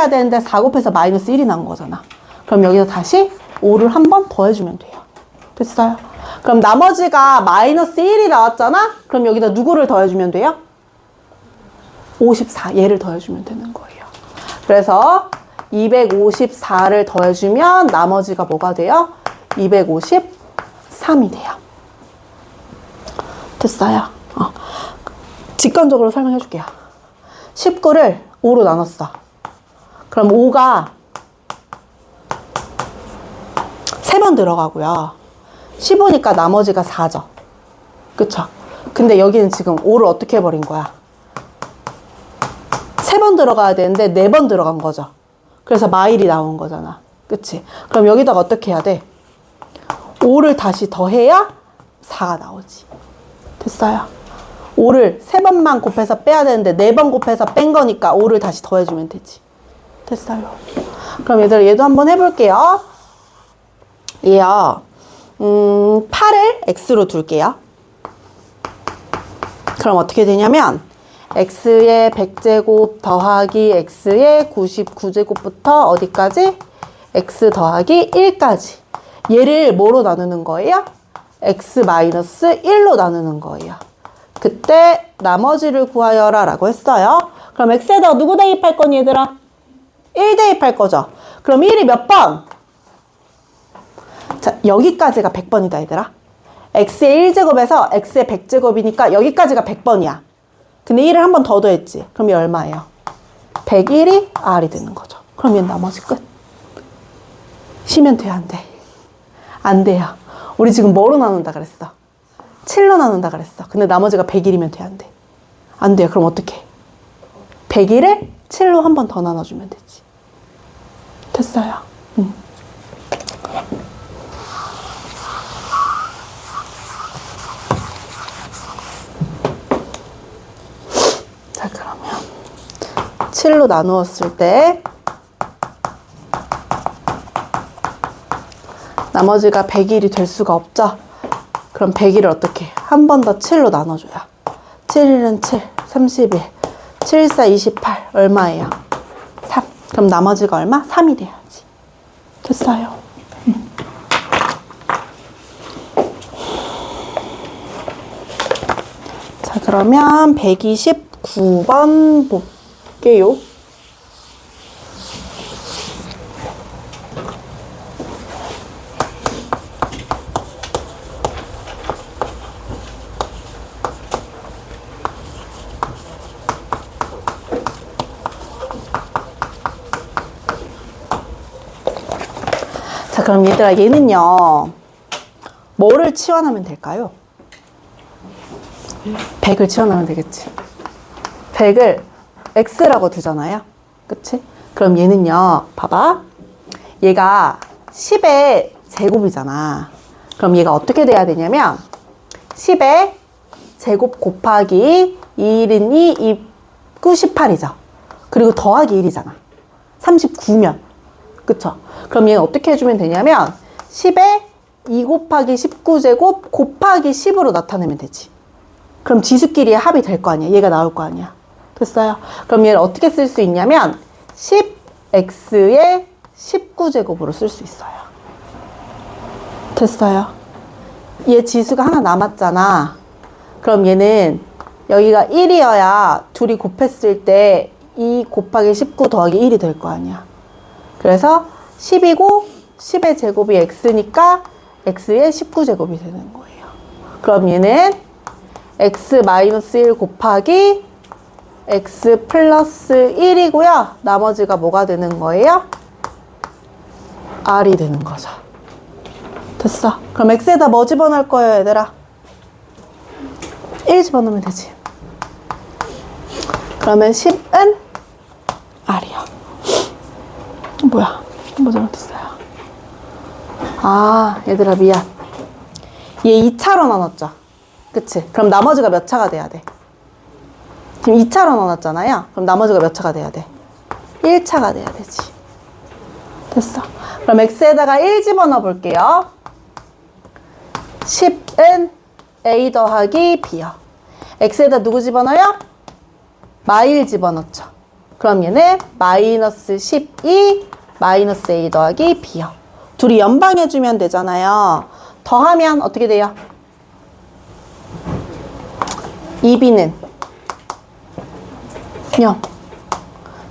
되는데 4 곱해서 마이너스 1이 나온 거잖아. 그럼 여기서 다시 5를 한 번 더해주면 돼요. 됐어요? 그럼 나머지가 마이너스 1이 나왔잖아? 그럼 여기다 누구를 더해주면 돼요? 54, 얘를 더해주면 되는 거예요. 그래서 254를 더해주면 나머지가 뭐가 돼요? 253이 돼요. 됐어요? 직관적으로 설명해 줄게요. 19를 5로 나눴어. 그럼 5가 3번 들어가고요. 15니까 나머지가 4죠. 그쵸? 근데 여기는 지금 5를 어떻게 해버린 거야? 3번 들어가야 되는데 4번 들어간 거죠. 그래서 마일이 나온 거잖아. 그치? 그럼 여기다가 어떻게 해야 돼? 5를 다시 더해야 4가 나오지. 됐어요? 5를 3번만 곱해서 빼야 되는데 4번 곱해서 뺀 거니까 5를 다시 더해주면 되지. 됐어요? 그럼 얘도 한번 해볼게요. 얘요. 8을 x로 둘게요. 그럼 어떻게 되냐면 x의 100제곱 더하기 x의 99제곱부터 어디까지? x 더하기 1까지. 얘를 뭐로 나누는 거예요? x 마이너스 1로 나누는 거예요. 그때 나머지를 구하여라 라고 했어요. 그럼 x에다가 누구 대입할 거니 얘들아? 1 대입할 거죠. 그럼 1이 몇 번? 자, 여기까지가 100번이다 얘들아. x의 1제곱에서 x의 100제곱이니까 여기까지가 100번이야. 근데 1을 한 번 더 더했지. 그럼 얘 얼마예요? 101이 r이 되는 거죠. 그럼 얘는 나머지 끝. 쉬면 돼, 안 돼? 안 돼요. 우리 지금 뭐로 나눈다 그랬어? 7로 나눈다 그랬어. 근데 나머지가 101이면 돼, 안 돼? 안 돼요. 그럼 어떻게? 101을 7로 한 번 더 나눠주면 되지. 됐어요. 자, 그러면 7로 나누었을 때 나머지가 101이 될 수가 없죠? 그럼 101을 어떻게? 한 번 더 7로 나눠줘요. 7일은 7, 31, 7, 4, 28 얼마예요? 3. 그럼 나머지가 얼마? 3이 돼야지. 됐어요. 자, 그러면 129번 볼게요. 자, 그럼 얘들아, 얘는요, 뭐를 치환하면 될까요? 100을 치환하면 되겠지. 100을 x라고 두잖아요. 그치? 그럼 얘는요, 봐봐. 얘가 10의 제곱이잖아. 그럼 얘가 어떻게 돼야 되냐면, 10의 제곱 곱하기 1은 2, 2, 9, 18이죠. 그리고 더하기 1이잖아. 39면. 그쵸? 그럼 얘는 어떻게 해주면 되냐면 10에 2 곱하기 19제곱 곱하기 10으로 나타내면 되지. 그럼 지수끼리의 합이 될 거 아니야. 얘가 나올 거 아니야. 됐어요? 그럼 얘를 어떻게 쓸 수 있냐면 10x의 19제곱으로 쓸 수 있어요. 됐어요? 얘 지수가 하나 남았잖아. 그럼 얘는 여기가 1이어야 둘이 곱했을 때 2 곱하기 19 더하기 1이 될 거 아니야. 그래서 10이고 10의 제곱이 x니까 x의 19제곱이 되는 거예요. 그럼 얘는 x-1 곱하기 x 플러스 1이고요. 나머지가 뭐가 되는 거예요? r이 되는 거죠. 됐어. 그럼 x에다 뭐 집어넣을 거예요, 얘들아? 1 집어넣으면 되지. 그러면 10은 r이야. 뭐야? 뭐 잘못했어요? 아, 얘들아 미안. 얘 2차로 나눴죠? 그치? 그럼 나머지가 몇 차가 돼야 돼? 지금 2차로 나눴잖아요? 그럼 나머지가 몇 차가 돼야 돼? 1차가 돼야 되지. 됐어. 그럼 x에다가 1 집어넣어 볼게요. 10은 a 더하기 b요. x에다 누구 집어넣어요? 마일 집어넣죠. 그럼 얘는 마이너스 12 마이너스 a 더하기 b요. 둘이 연방해주면 되잖아요. 더하면 어떻게 돼요? 2b는 0.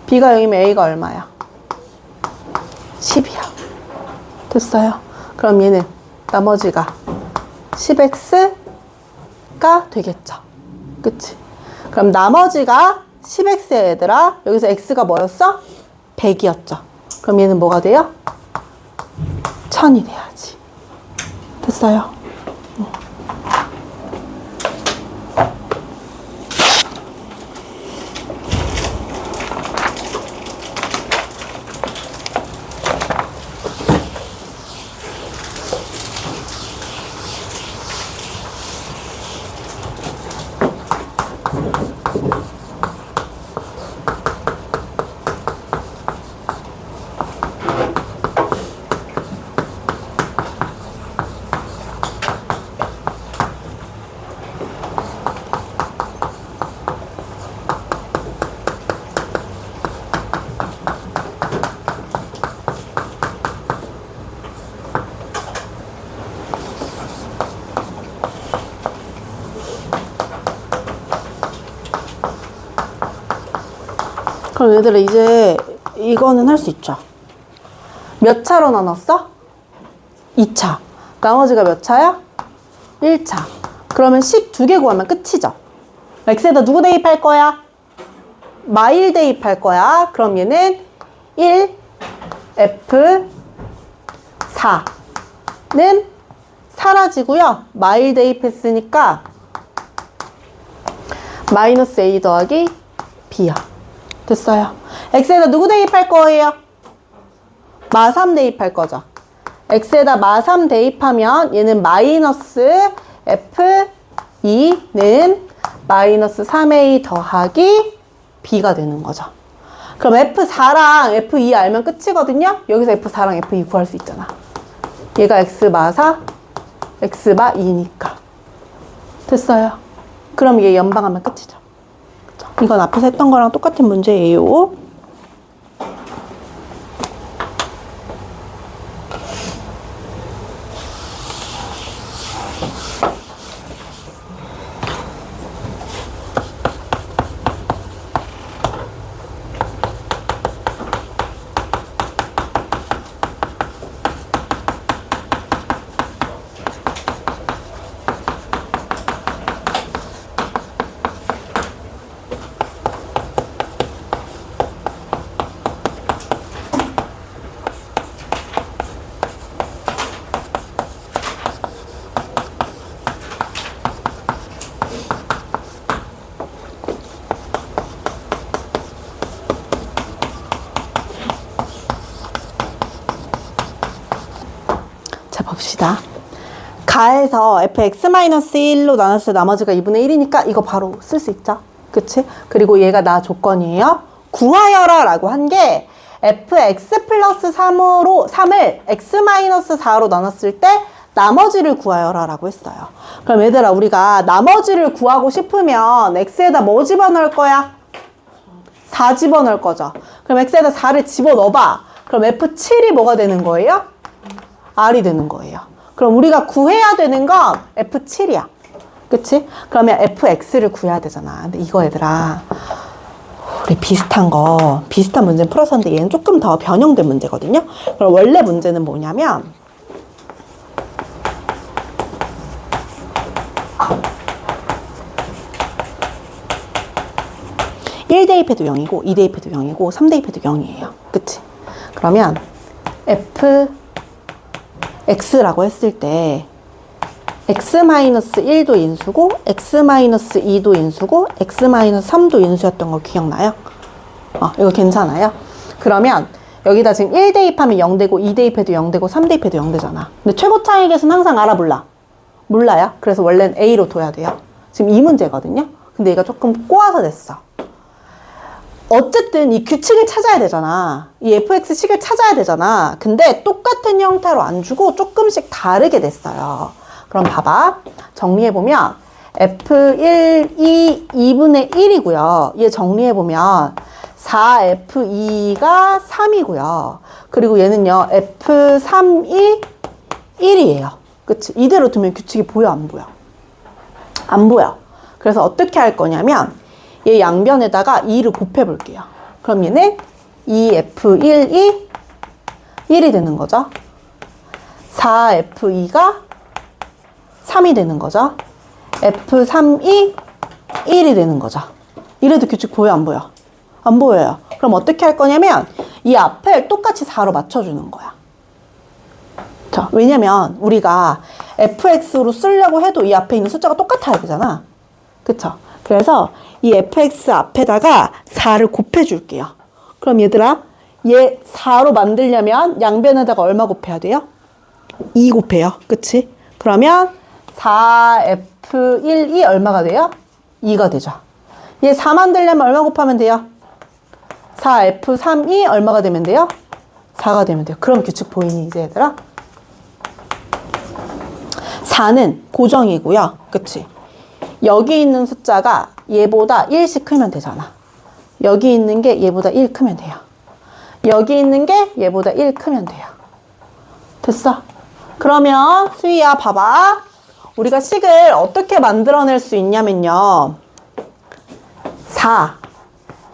b가 0이면 a가 얼마야? 10이야. 됐어요? 그럼 얘는 나머지가 10x가 되겠죠. 그치? 그럼 나머지가 10x야 얘들아. 여기서 x가 뭐였어? 100이었죠. 그럼 얘는 뭐가 돼요? 1000이 돼야지. 됐어요? 그럼 얘들아 이제 이거는 할 수 있죠. 몇 차로 나눴어? 2차. 나머지가 몇 차야? 1차. 그러면 12개 구하면 끝이죠. x에다 누구 대입할 거야? 마일 대입할 거야. 그럼 얘는 1, f, 4는 사라지고요. 마일 대입했으니까 마이너스 a 더하기 b야. 됐어요. x에다 누구 대입할 거예요? 마3 대입할 거죠. x에다 마3 대입하면 얘는 마이너스 f2는 마이너스 3a 더하기 b가 되는 거죠. 그럼 f4랑 f2 알면 끝이거든요. 여기서 f4랑 f2 구할 수 있잖아. 얘가 x 마4, x 마2니까. 됐어요. 그럼 얘 연방하면 끝이죠. 이건 앞에서 했던 거랑 똑같은 문제예요. 자, 봅시다. 가에서 fx-1로 나눴을 때 나머지가 2분의 1이니까 이거 바로 쓸 수 있죠. 그치? 그리고 얘가 나 조건이에요. 구하여라 라고 한 게 fx 플러스 3을 x-4로 나눴을 때 나머지를 구하여라 라고 했어요. 그럼 얘들아 우리가 나머지를 구하고 싶으면 x에다 뭐 집어넣을 거야? 4 집어넣을 거죠. 그럼 x에다 4를 집어넣어봐. 그럼 f7이 뭐가 되는 거예요? r이 되는 거예요. 그럼 우리가 구해야 되는 건 f7이야. 그치? 그러면 fx를 구해야 되잖아. 근데 이거 얘들아 우리 비슷한 문제는 풀었었는데 얘는 조금 더 변형된 문제거든요. 그럼 원래 문제는 뭐냐면 (1) 대입해도 0이고 2 대입해도 0이고 3 대입해도 0이에요. 그치? 그러면 x라고 했을 때 x-1도 인수고 x-2도 인수고 x-3도 인수였던 거 기억나요? 이거 괜찮아요? 그러면 여기다 지금 1 대입하면 0 되고 2 대입해도 0 되고 3 대입해도 0 되잖아. 근데 최고차의 값은 항상 알아 몰라? 몰라요? 그래서 원래는 a로 둬야 돼요. 지금 이 문제거든요. 근데 얘가 조금 꼬아서 냈어. 어쨌든 이 규칙을 찾아야 되잖아. 이 fx식을 찾아야 되잖아. 근데 똑같은 형태로 안 주고 조금씩 다르게 냈어요. 그럼 봐봐. 정리해보면 f1, 2분의 1이고요. 얘 정리해보면 4f2가 3이고요. 그리고 얘는요. f3이 1이에요. 그치? 이대로 두면 규칙이 보여 안 보여? 안 보여. 그래서 어떻게 할 거냐면 얘 양변에다가 2를 곱해볼게요. 그럼 얘는 2f1이 1이 되는 거죠. 4f2가 3이 되는 거죠. f3이 1이 되는 거죠. 이래도 규칙 보여 안 보여? 안 보여요. 그럼 어떻게 할 거냐면 이 앞을 똑같이 4로 맞춰주는 거야. 자, 왜냐면 우리가 fx로 쓰려고 해도 이 앞에 있는 숫자가 똑같아야 되잖아. 그쵸? 그래서 이 fx 앞에다가 4를 곱해줄게요. 그럼 얘들아, 얘 4로 만들려면 양변에다가 얼마 곱해야 돼요? 2 곱해요. 그치? 그러면 4f1이 얼마가 돼요? 2가 되죠. 얘 4 만들려면 얼마 곱하면 돼요? 4f3이 얼마가 되면 돼요? 4가 되면 돼요. 그럼 규칙 보이니 이제 얘들아? 4는 고정이고요. 그치? 여기 있는 숫자가 얘보다 1씩 크면 되잖아. 여기 있는 게 얘보다 1 크면 돼요. 여기 있는 게 얘보다 1 크면 돼요. 됐어? 그러면 수희야 봐봐. 우리가 식을 어떻게 만들어낼 수 있냐면요. 4,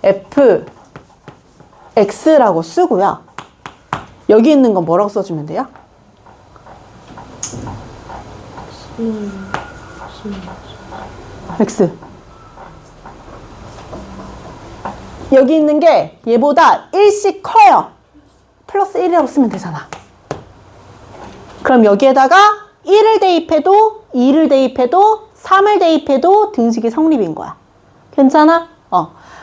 f, x라고 쓰고요. 여기 있는 건 뭐라고 써주면 돼요? x. 여기 있는 게 얘보다 1씩 커요. 플러스 1이라고 쓰면 되잖아. 그럼 여기에다가 1을 대입해도 2를 대입해도 3을 대입해도 등식이 성립인 거야. 괜찮아?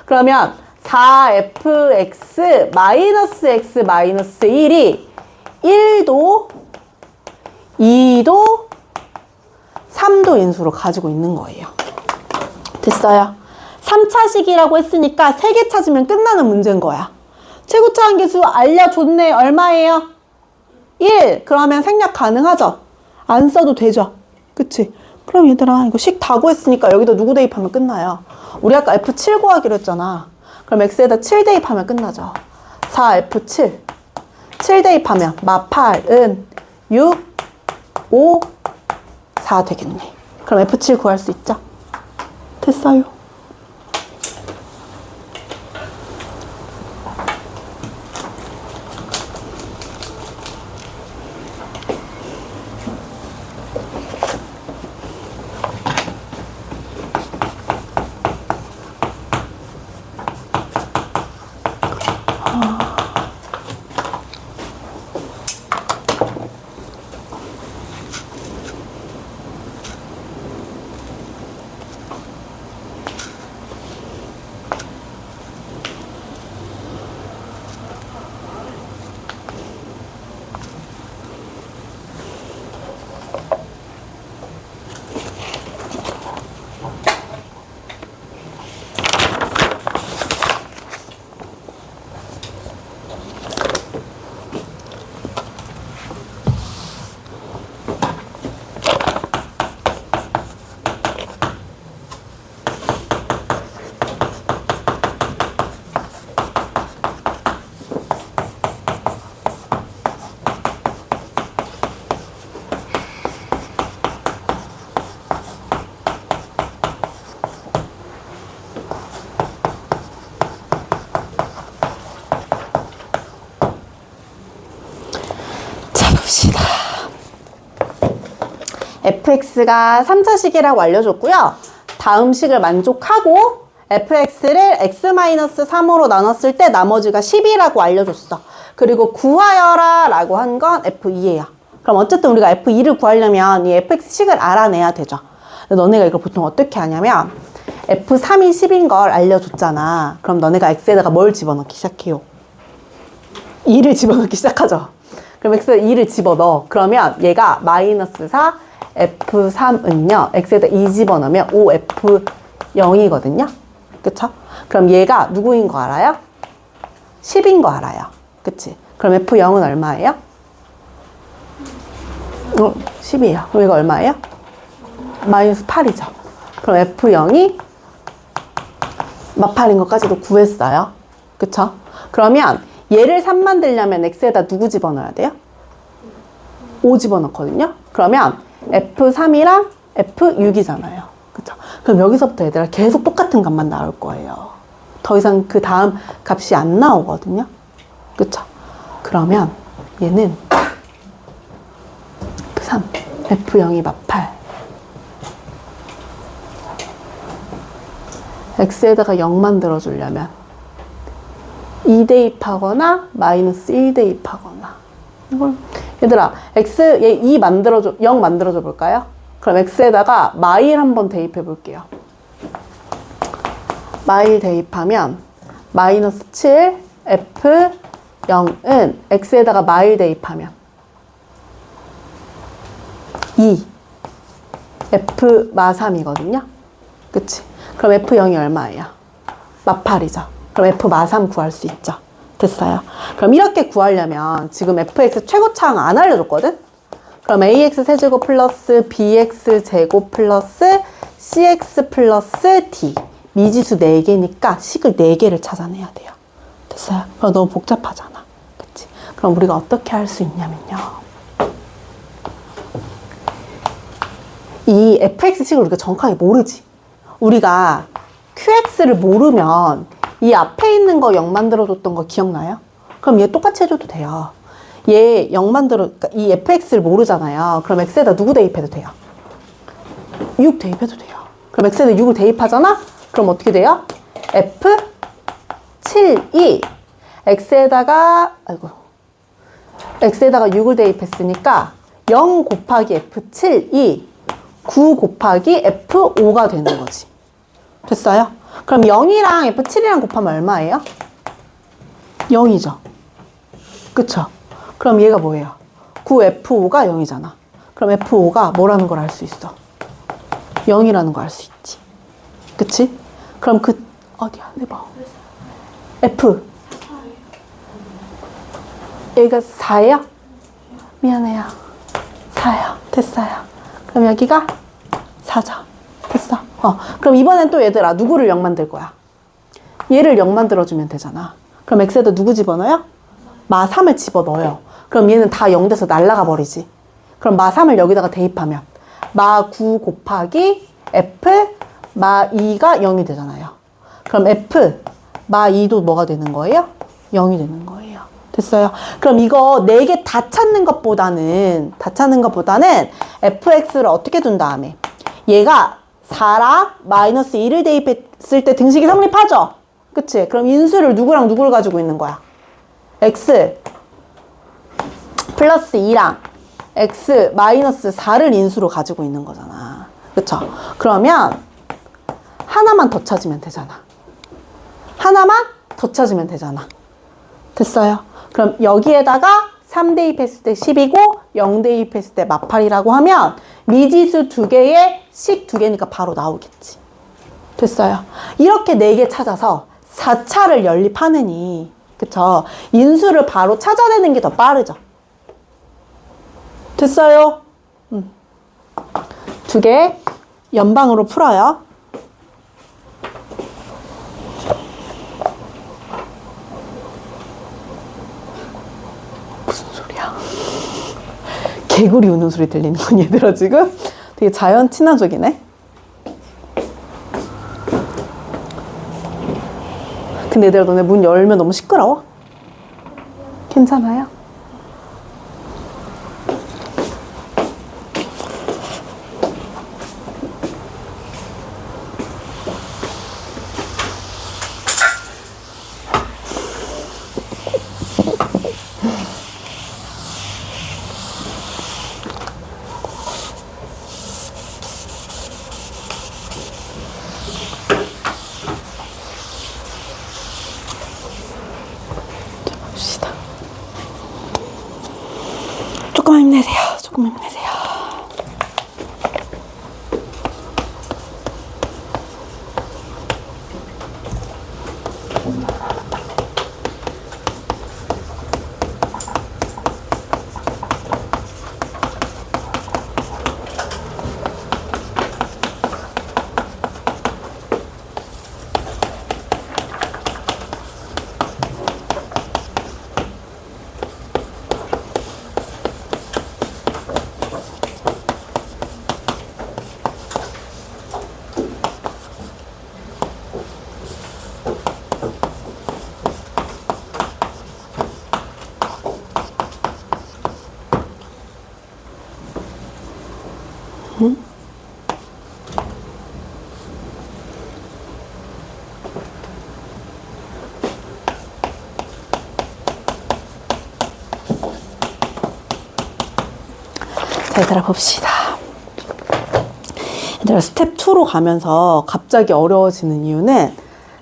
그러면 4fx 마이너스 x 마이너스 1이 1도 2도 3도 인수로 가지고 있는 거예요. 됐어요? 3차식이라고 했으니까 3개 찾으면 끝나는 문제인 거야. 최고차 한계수 알려줬네. 얼마예요? 1. 그러면 생략 가능하죠? 안 써도 되죠? 그치? 그럼 얘들아 이거 식 다 구했으니까 여기다 누구 대입하면 끝나요? 우리 아까 F7 구하기로 했잖아. 그럼 X에다 7 대입하면 끝나죠. 4F7 7 대입하면 마8은 6 5 4 되겠네. 그럼 F7 구할 수 있죠? 됐어요. 봅시다. fx가 3차식이라고 알려줬고요. 다음 식을 만족하고 fx를 x-3으로 나눴을 때 나머지가 10이라고 알려줬어. 그리고 구하여라 라고 한 건 f2예요. 그럼 어쨌든 우리가 f2를 구하려면 이 fx식을 알아내야 되죠. 근데 너네가 이걸 보통 어떻게 하냐면 f3이 10인 걸 알려줬잖아. 그럼 너네가 x에다가 뭘 집어넣기 시작해요? 2를 집어넣기 시작하죠. 그럼 x에 2를 집어넣어. 그러면 얘가 마이너스 4, f3은요. x에다 2 집어넣으면 5f0이거든요. 그쵸? 그럼 얘가 누구인 거 알아요? 10인 거 알아요. 그치? 그럼 f0은 얼마예요? 10이에요. 그럼 이거 얼마예요? 마이너스 8이죠. 그럼 f0이 마팔인 것까지도 구했어요. 그쵸? 그러면 얘를 3 만들려면 x에다 누구 집어넣어야 돼요? 5 집어넣거든요. 그러면 f3이랑 f6이잖아요. 그쵸? 그럼 여기서부터 얘들아 계속 똑같은 값만 나올 거예요. 더 이상 그 다음 값이 안 나오거든요. 그쵸? 그러면 얘는 f3, f0이 마팔. x에다가 0 만들어주려면 2 대입하거나 마이너스 1 대입하거나 이걸 얘들아 x 얘 2 만들어줘 0 만들어줘 볼까요? 그럼 x에다가 마일 한번 대입해 볼게요. 마일 대입하면 마이너스 7 f0은 x에다가 마일 대입하면 2 f 마3이거든요. 그치? 그럼 f0이 얼마예요? 마8이죠. 그럼 f 마3 구할 수 있죠. 됐어요. 그럼 이렇게 구하려면 지금 fx 최고차항 안 알려줬거든? 그럼 ax 세제곱 플러스 bx 제곱 플러스 cx 플러스 d 미지수 4개니까 식을 4개를 찾아내야 돼요. 됐어요? 그럼 너무 복잡하잖아. 그치? 그럼 우리가 어떻게 할 수 있냐면요. 이 fx식을 우리가 정확하게 모르지. 우리가 qx를 모르면 이 앞에 있는 거 0 만들어줬던 거 기억나요? 그럼 얘 똑같이 해줘도 돼요. 얘 0 그러니까 이 fx를 모르잖아요. 그럼 x에다 누구 대입해도 돼요? 6 대입해도 돼요. 그럼 x에다 6을 대입하잖아? 그럼 어떻게 돼요? f 7, 2 x에다가 x에다가 6을 대입했으니까 0 곱하기 f7, 2 9 곱하기 f5가 되는 거지. 됐어요? 그럼 0이랑 f7이랑 곱하면 얼마예요? 0이죠. 그쵸? 그럼 얘가 뭐예요? 9f5가 0이잖아. 그럼 f5가 뭐라는 걸 알 수 있어? 0이라는 걸 알 수 있지. 그치? 그럼 어디야? 내봐. f. 얘가 4예요? 미안해요. 4요. 됐어요. 그럼 여기가 4죠. 됐어. 그럼 이번엔 또 얘들아, 누구를 0 만들 거야? 얘를 0 만들어주면 되잖아. 그럼 x에다 누구 집어넣어요? 마 3을 집어넣어요. 그럼 얘는 다 0 돼서 날아가 버리지. 그럼 마 3을 여기다가 대입하면 마 9 곱하기 f 마 2가 0이 되잖아요. 그럼 f 마 2도 뭐가 되는 거예요? 0이 되는 거예요. 됐어요? 그럼 이거 4개 다 찾는 것보다는 fx를 어떻게 둔 다음에 얘가 4랑 마이너스 2를 대입했을 때 등식이 성립하죠? 그치? 그럼 인수를 누구랑 누구를 가지고 있는 거야? x 플러스 2랑 x 마이너스 4를 인수로 가지고 있는 거잖아. 그쵸? 그러면 하나만 더 찾으면 되잖아. 하나만 더 찾으면 되잖아. 됐어요? 그럼 여기에다가 3 대입했을 때 10이고 0 대입했을 때 마8이라고 하면 미지수 2개에 식 2개니까 바로 나오겠지. 됐어요? 이렇게 4개 찾아서 4차를 연립하느니 그쵸? 인수를 바로 찾아내는 게 더 빠르죠. 됐어요? 2개 연방으로 풀어요. 무슨 소리야? 개구리 우는 소리 들리는 건 얘들아 지금? 되게 자연 친화적이네. 근데 얘들아 너네 문 열면 너무 시끄러워? 괜찮아요? 조금만 힘내세요. 조금만 힘내세요. 자, 얘들아 봅시다. 얘들아 스텝 2로 가면서 갑자기 어려워지는 이유는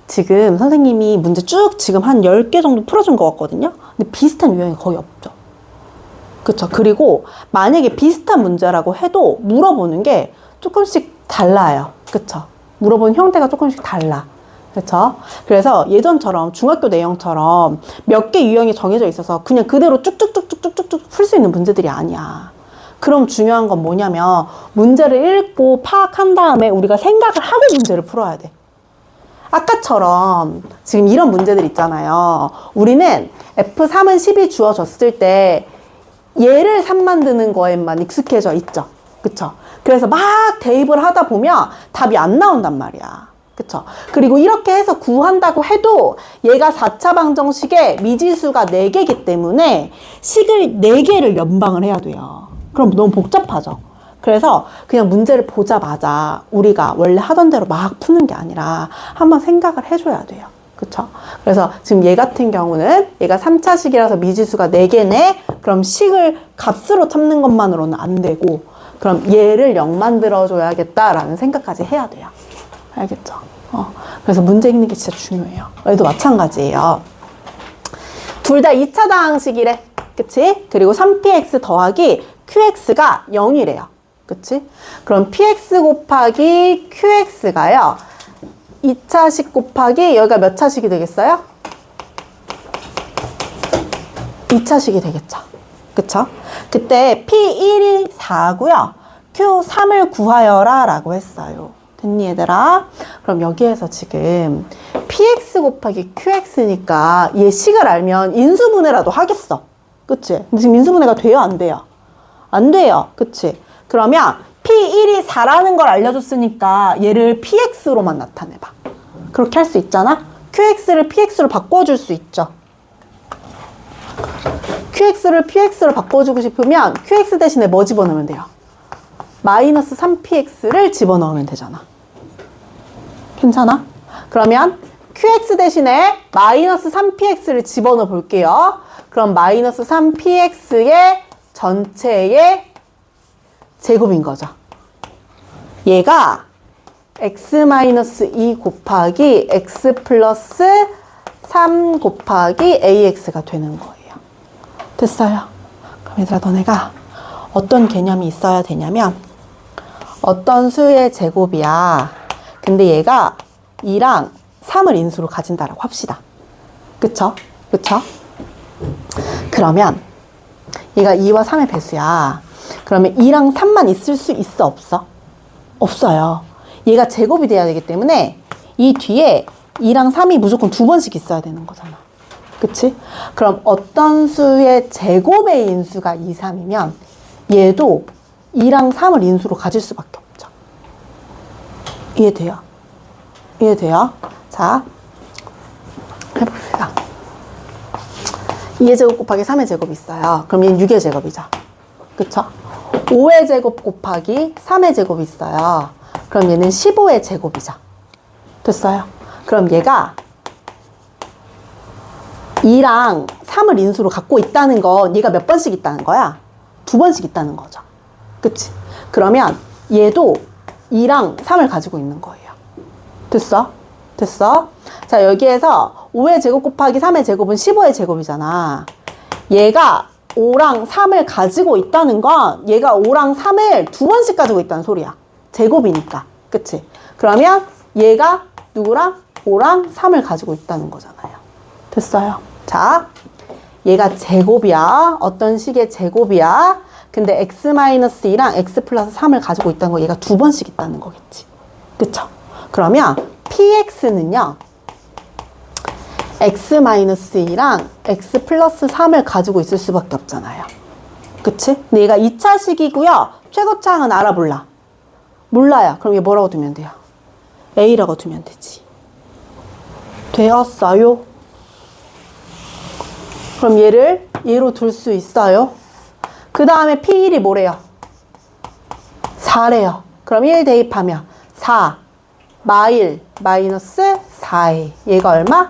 지금 선생님이 문제 쭉 지금 한 10개 정도 풀어준 것 같거든요. 근데 비슷한 유형이 거의 없죠. 그쵸? 그리고 만약에 비슷한 문제라고 해도 물어보는 게 조금씩 달라요. 그쵸? 물어보는 형태가 조금씩 달라. 그쵸? 그래서 예전처럼 중학교 내용처럼 몇 개 유형이 정해져 있어서 그냥 그대로 쭉쭉쭉쭉쭉쭉 풀 수 있는 문제들이 아니야. 그럼 중요한 건 뭐냐면 문제를 읽고 파악한 다음에 우리가 생각을 하고 문제를 풀어야 돼. 아까처럼 지금 이런 문제들 있잖아요. 우리는 F3은 10이 주어졌을 때 얘를 3 만드는 거에만 익숙해져 있죠. 그쵸? 그래서 막 대입을 하다 보면 답이 안 나온단 말이야. 그쵸? 그리고 이렇게 해서 구한다고 해도 얘가 4차 방정식에 미지수가 4개이기 때문에 식을 4개를 연방을 해야 돼요. 그럼 너무 복잡하죠? 그래서 그냥 문제를 보자마자 우리가 원래 하던 대로 막 푸는 게 아니라 한번 생각을 해줘야 돼요. 그쵸? 그래서 지금 얘 같은 경우는 얘가 3차식이라서 미지수가 4개네? 그럼 식을 값으로 찾는 것만으로는 안 되고 그럼 얘를 0 만들어줘야겠다라는 생각까지 해야 돼요. 알겠죠? 그래서 문제 읽는 게 진짜 중요해요. 얘도 마찬가지예요. 둘 다 2차 다항식이래. 그치? 그리고 3px 더하기 qx가 0이래요. 그치? 그럼 px 곱하기 qx가요. 2차식 곱하기 여기가 몇 차식이 되겠어요? 2차식이 되겠죠. 그쵸? 그때 P1이 4고요. Q3을 구하여라 라고 했어요. 됐니 얘들아? 그럼 여기에서 지금 PX 곱하기 QX니까 얘 식을 알면 인수분해라도 하겠어. 그치? 근데 지금 인수분해가 돼요? 안 돼요? 안 돼요. 그치? 그러면 P1이 4라는 걸 알려줬으니까 얘를 PX로만 나타내봐. 그렇게 할 수 있잖아? QX를 PX로 바꿔줄 수 있죠. QX를 PX로 바꿔주고 싶으면 QX 대신에 뭐 집어넣으면 돼요? 마이너스 3px를 집어넣으면 되잖아. 괜찮아? 그러면 QX 대신에 마이너스 3px를 집어넣어 볼게요. 그럼 마이너스 3px의 전체의 제곱인 거죠. 얘가 x-2 곱하기 x 플러스 3 곱하기 ax가 되는 거예요. 됐어요? 그럼 얘들아 너네가 어떤 개념이 있어야 되냐면 어떤 수의 제곱이야. 근데 얘가 2랑 3을 인수로 가진다라고 합시다. 그쵸? 그쵸? 그러면 얘가 2와 3의 배수야. 그러면 2랑 3만 있을 수 있어? 없어? 없어요. 얘가 제곱이 돼야 되기 때문에 이 뒤에 2랑 3이 무조건 2번씩 있어야 되는 거잖아. 그치? 그럼 어떤 수의 제곱의 인수가 2, 3이면 얘도 2랑 3을 인수로 가질 수밖에 없죠. 이해돼요? 이해돼요? 자, 해봅시다. 2의 제곱 곱하기 3의 제곱이 있어요. 그럼 얘는 6의 제곱이죠. 그쵸? 5의 제곱 곱하기 3의 제곱이 있어요. 그럼 얘는 15의 제곱이죠. 됐어요? 그럼 얘가 2랑 3을 인수로 갖고 있다는 건 얘가 몇 번씩 있다는 거야? 2번씩 있다는 거죠. 그치? 그러면 얘도 2랑 3을 가지고 있는 거예요. 됐어? 됐어? 자, 여기에서 5의 제곱 곱하기 3의 제곱은 15의 제곱이잖아. 얘가 5랑 3을 가지고 있다는 건 얘가 5랑 3을 2번씩 가지고 있다는 소리야. 제곱이니까. 그치? 그러면 얘가 누구랑? 5랑 3을 가지고 있다는 거잖아요. 됐어요? 자, 얘가 제곱이야. 어떤 식의 제곱이야. 근데 x-2랑 x 플러스 3을 가지고 있다는 거 얘가 2번씩 있다는 거겠지. 그쵸? 그러면 px는요. x-2랑 x 플러스 3을 가지고 있을 수밖에 없잖아요. 그치? 근데 얘가 2차식이고요. 최고차항은 알아 몰라? 몰라요. 그럼 얘 뭐라고 두면 돼요? a라고 두면 되지. 되었어요? 그럼 얘를 얘로 둘 수 있어요? 그 다음에 P1이 뭐래요? 4래요. 그럼 1 대입하면 4 마일 마이너스 4a. 얘가 얼마?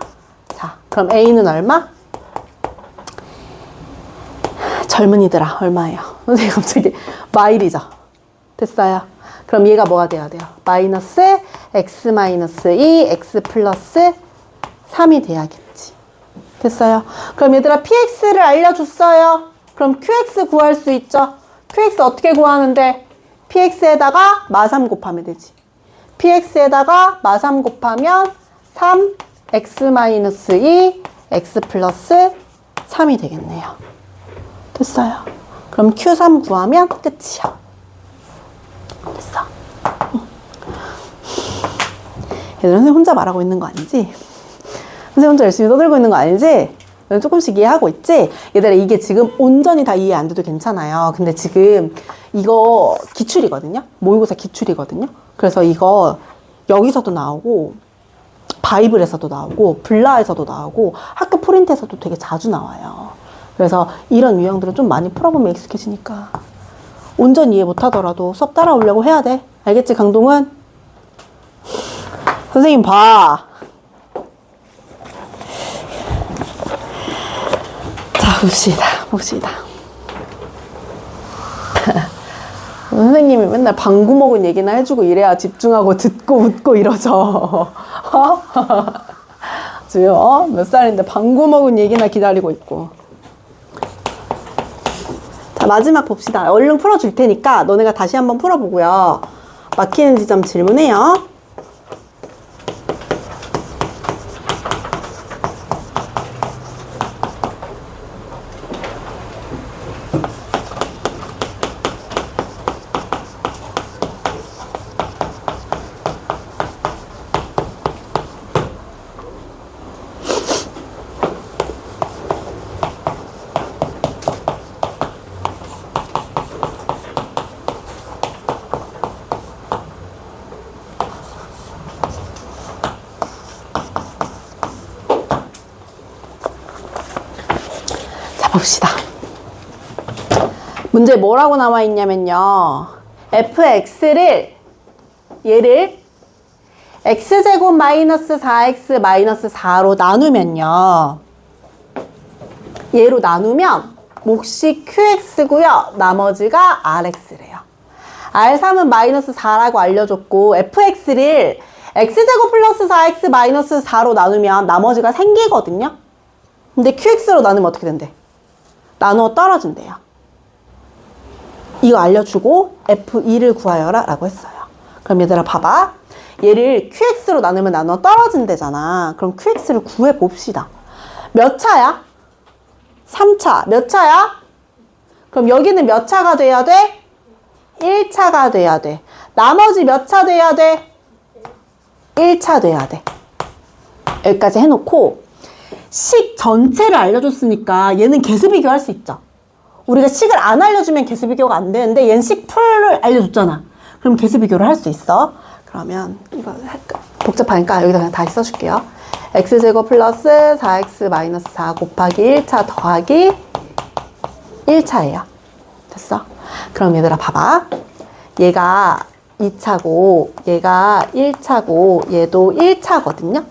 4. 그럼 a는 얼마? 젊은이들아 얼마예요? 선생님 갑자기 마일이죠. 됐어요. 그럼 얘가 뭐가 돼야 돼요? 마이너스 x 마이너스 2 x 플러스 3이 돼야겠지. 됐어요. 그럼 얘들아 px를 알려줬어요. 그럼 qx 구할 수 있죠. qx 어떻게 구하는데? px에다가 마3 곱하면 되지. px에다가 마3 곱하면 3 x 마이너스 2 x 플러스 3이 되겠네요. 됐어요. 그럼 q3 구하면 끝이야. 됐어. 얘들 선생님 혼자 말하고 있는 거 아니지? 선생님 혼자 열심히 떠들고 있는 거 아니지? 조금씩 이해하고 있지? 얘들아 이게 지금 온전히 다 이해 안 돼도 괜찮아요. 근데 지금 이거 기출이거든요? 모의고사 기출이거든요? 그래서 이거 여기서도 나오고 바이블에서도 나오고 블라에서도 나오고 학교 프린트에서도 되게 자주 나와요. 그래서 이런 유형들은 좀 많이 풀어보면 익숙해지니까 온전히 이해 못하더라도 수업 따라오려고 해야 돼. 알겠지, 강동은? 선생님 봐. 자, 봅시다. 선생님이 맨날 방구 먹은 얘기나 해주고 이래야 집중하고 듣고 웃고 이러죠. 지금 몇 살인데 방구 먹은 얘기나 기다리고 있고. 자, 마지막 봅시다. 얼른 풀어줄 테니까 너네가 다시 한번 풀어보고요. 막히는 지점 질문해요. 봅시다. 문제 뭐라고 나와 있냐면요. fx를 얘를 x제곱 마이너스 4x 마이너스 4로 나누면요. 얘로 나누면 몫이 qx고요. 나머지가 rx래요. r3은 마이너스 4라고 알려줬고 fx를 x제곱 플러스 4x 마이너스 4로 나누면 나머지가 생기거든요. 근데 qx로 나누면 어떻게 된대? 나누어 떨어진대요. 이거 알려주고 F2를 구하여라 라고 했어요. 그럼 얘들아 봐봐. 얘를 QX로 나누면 나누어 떨어진대잖아. 그럼 QX를 구해봅시다. 몇 차야? 3차. 몇 차야? 그럼 여기는 몇 차가 돼야 돼? 1차가 돼야 돼. 나머지 몇 차 돼야 돼? 1차 돼야 돼. 여기까지 해놓고 식 전체를 알려줬으니까 얘는 개수 비교할 수 있죠. 우리가 식을 안 알려주면 개수 비교가 안 되는데 얘는 식풀을 알려줬잖아. 그럼 개수 비교를 할 수 있어. 그러면 이거 복잡하니까 여기다 그냥 다시 써줄게요. x제곱 플러스 4x 마이너스 4 곱하기 1차 더하기 1차예요. 됐어? 그럼 얘들아 봐봐. 얘가 2차고 얘가 1차고 얘도 1차거든요.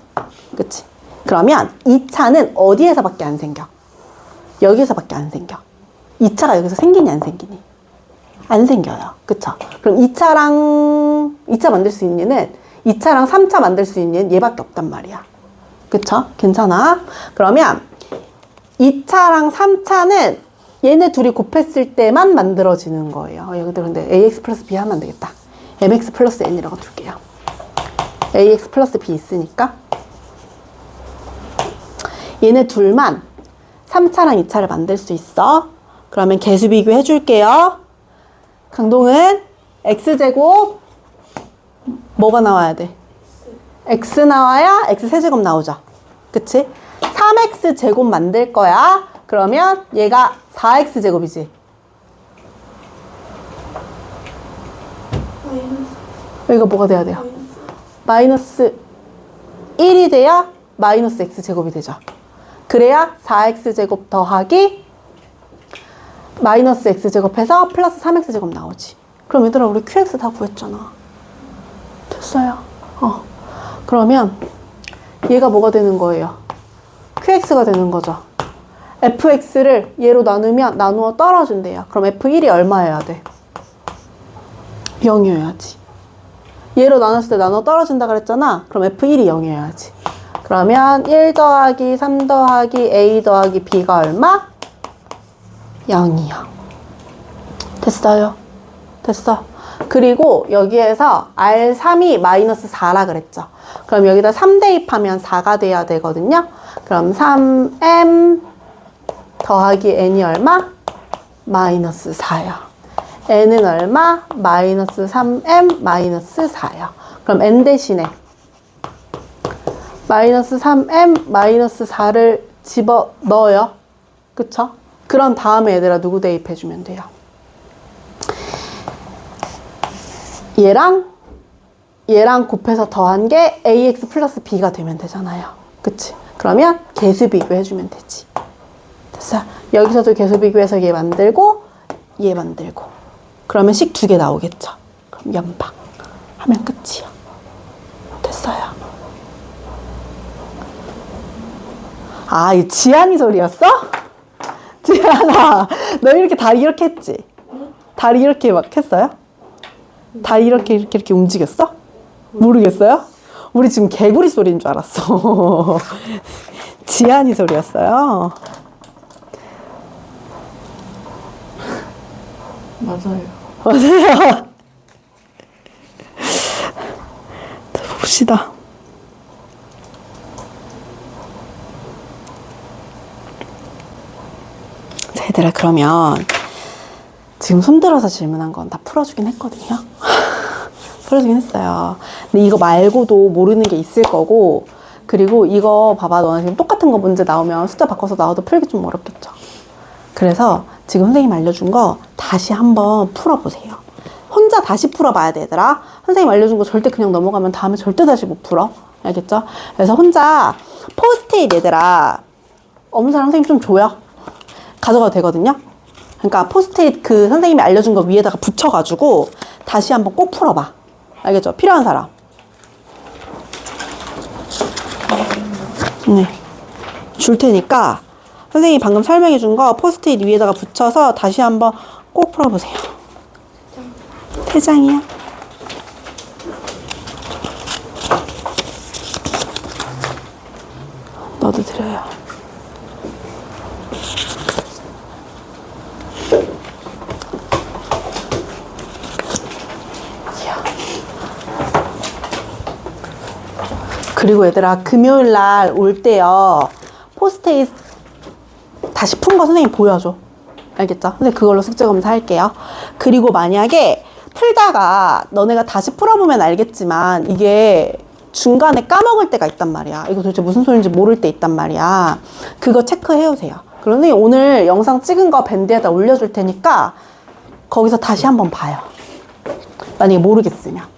그치? 그러면 2차는 어디에서밖에 안 생겨? 여기서밖에 안 생겨. 2차가 여기서 생기니 안 생기니? 안 생겨요. 그쵸? 그럼 2차 만들 수 있는 얘는 2차랑 3차 만들 수 있는 얘밖에 없단 말이야. 그쵸? 괜찮아? 그러면 2차랑 3차는 얘네 둘이 곱했을 때만 만들어지는 거예요. 여기도 근데 ax 플러스 b 하면 안 되겠다. mx 플러스 n이라고 둘게요. ax 플러스 b 있으니까 얘네 둘만 3차랑 2차를 만들 수 있어. 그러면 개수 비교 해줄게요. 강동은 x제곱 뭐가 나와야 돼? x 나와야 x 세제곱 나오죠. 그치? 3x 제곱 만들 거야. 그러면 얘가 4x 제곱이지. 여기가 뭐가 돼야 돼요? 마이너스 1이 돼야 마이너스 x 제곱이 되죠. 그래야 4x 제곱 더하기 마이너스 x 제곱해서 플러스 3x 제곱 나오지. 그럼 얘들아 우리 qx 다 구했잖아. 됐어요. 그러면 얘가 뭐가 되는 거예요? qx가 되는 거죠. fx를 얘로 나누면 나누어 떨어진대요. 그럼 f1이 얼마여야 돼? 0이어야지. 얘로 나눴을 때 나누어 떨어진다 그랬잖아. 그럼 f1이 0이어야지. 그러면 1 더하기 3 더하기 a 더하기 b가 얼마? 0이요. 됐어요. 됐어. 그리고 여기에서 R3이 마이너스 4라 그랬죠. 그럼 여기다 3 대입하면 4가 돼야 되거든요. 그럼 3m 더하기 n이 얼마? 마이너스 4요. n은 얼마? 마이너스 3m 마이너스 4요. 그럼 n 대신에 마이너스 3m 마이너스 4를 집어 넣어요. 그쵸? 그런 다음에 얘들아 누구 대입해주면 돼요? 얘랑 얘랑 곱해서 더한 게 ax 플러스 b가 되면 되잖아요. 그치? 그러면 개수 비교해주면 되지. 됐어. 여기서도 개수 비교해서 얘 만들고 얘 만들고 그러면 식 2개 나오겠죠. 그럼 연방 하면 끝이요. 됐어요. 아, 이 지안이 소리였어? 지안아, 너 이렇게 다리 이렇게 했지? 다리 이렇게 막 했어요? 다리 이렇게 움직였어? 모르겠어요? 우리 지금 개구리 소리인 줄 알았어. 지안이 소리였어요. 맞아요. 맞아요. 자, 봅시다. 자, 얘들아, 그러면 지금 손들어서 질문한 건 다 풀어주긴 했거든요. 풀어주긴 했어요. 근데 이거 말고도 모르는 게 있을 거고, 그리고 이거 봐봐, 너는 지금 똑같은 거 문제 나오면 숫자 바꿔서 나와도 풀기 좀 어렵겠죠. 그래서 지금 선생님 알려준 거 다시 한번 풀어보세요. 혼자 다시 풀어봐야 돼, 얘들아. 선생님 알려준 거 절대 그냥 넘어가면 다음에 절대 다시 못 풀어. 알겠죠? 그래서 혼자 포스트잇 얘들아, 없는 사람 선생님 좀 줘요. 가져가도 되거든요. 그러니까 포스트잇 그 선생님이 알려준 거 위에다가 붙여가지고 다시 한번 꼭 풀어봐. 알겠죠? 필요한 사람. 네. 줄 테니까 선생님이 방금 설명해 준 거 포스트잇 위에다가 붙여서 다시 한번 꼭 풀어보세요. 3장이요. 너도 드려요. 그리고 얘들아, 금요일 날 올 때요, 포스트잇 다시 푼 거 선생님 보여줘. 알겠죠? 선생님 그걸로 숙제 검사 할게요. 그리고 만약에 풀다가 너네가 다시 풀어보면 알겠지만 이게 중간에 까먹을 때가 있단 말이야. 이거 도대체 무슨 소리인지 모를 때 있단 말이야. 그거 체크해 오세요. 그럼 선생님 오늘 영상 찍은 거 밴드에다 올려줄 테니까 거기서 다시 한번 봐요. 만약에 모르겠으면.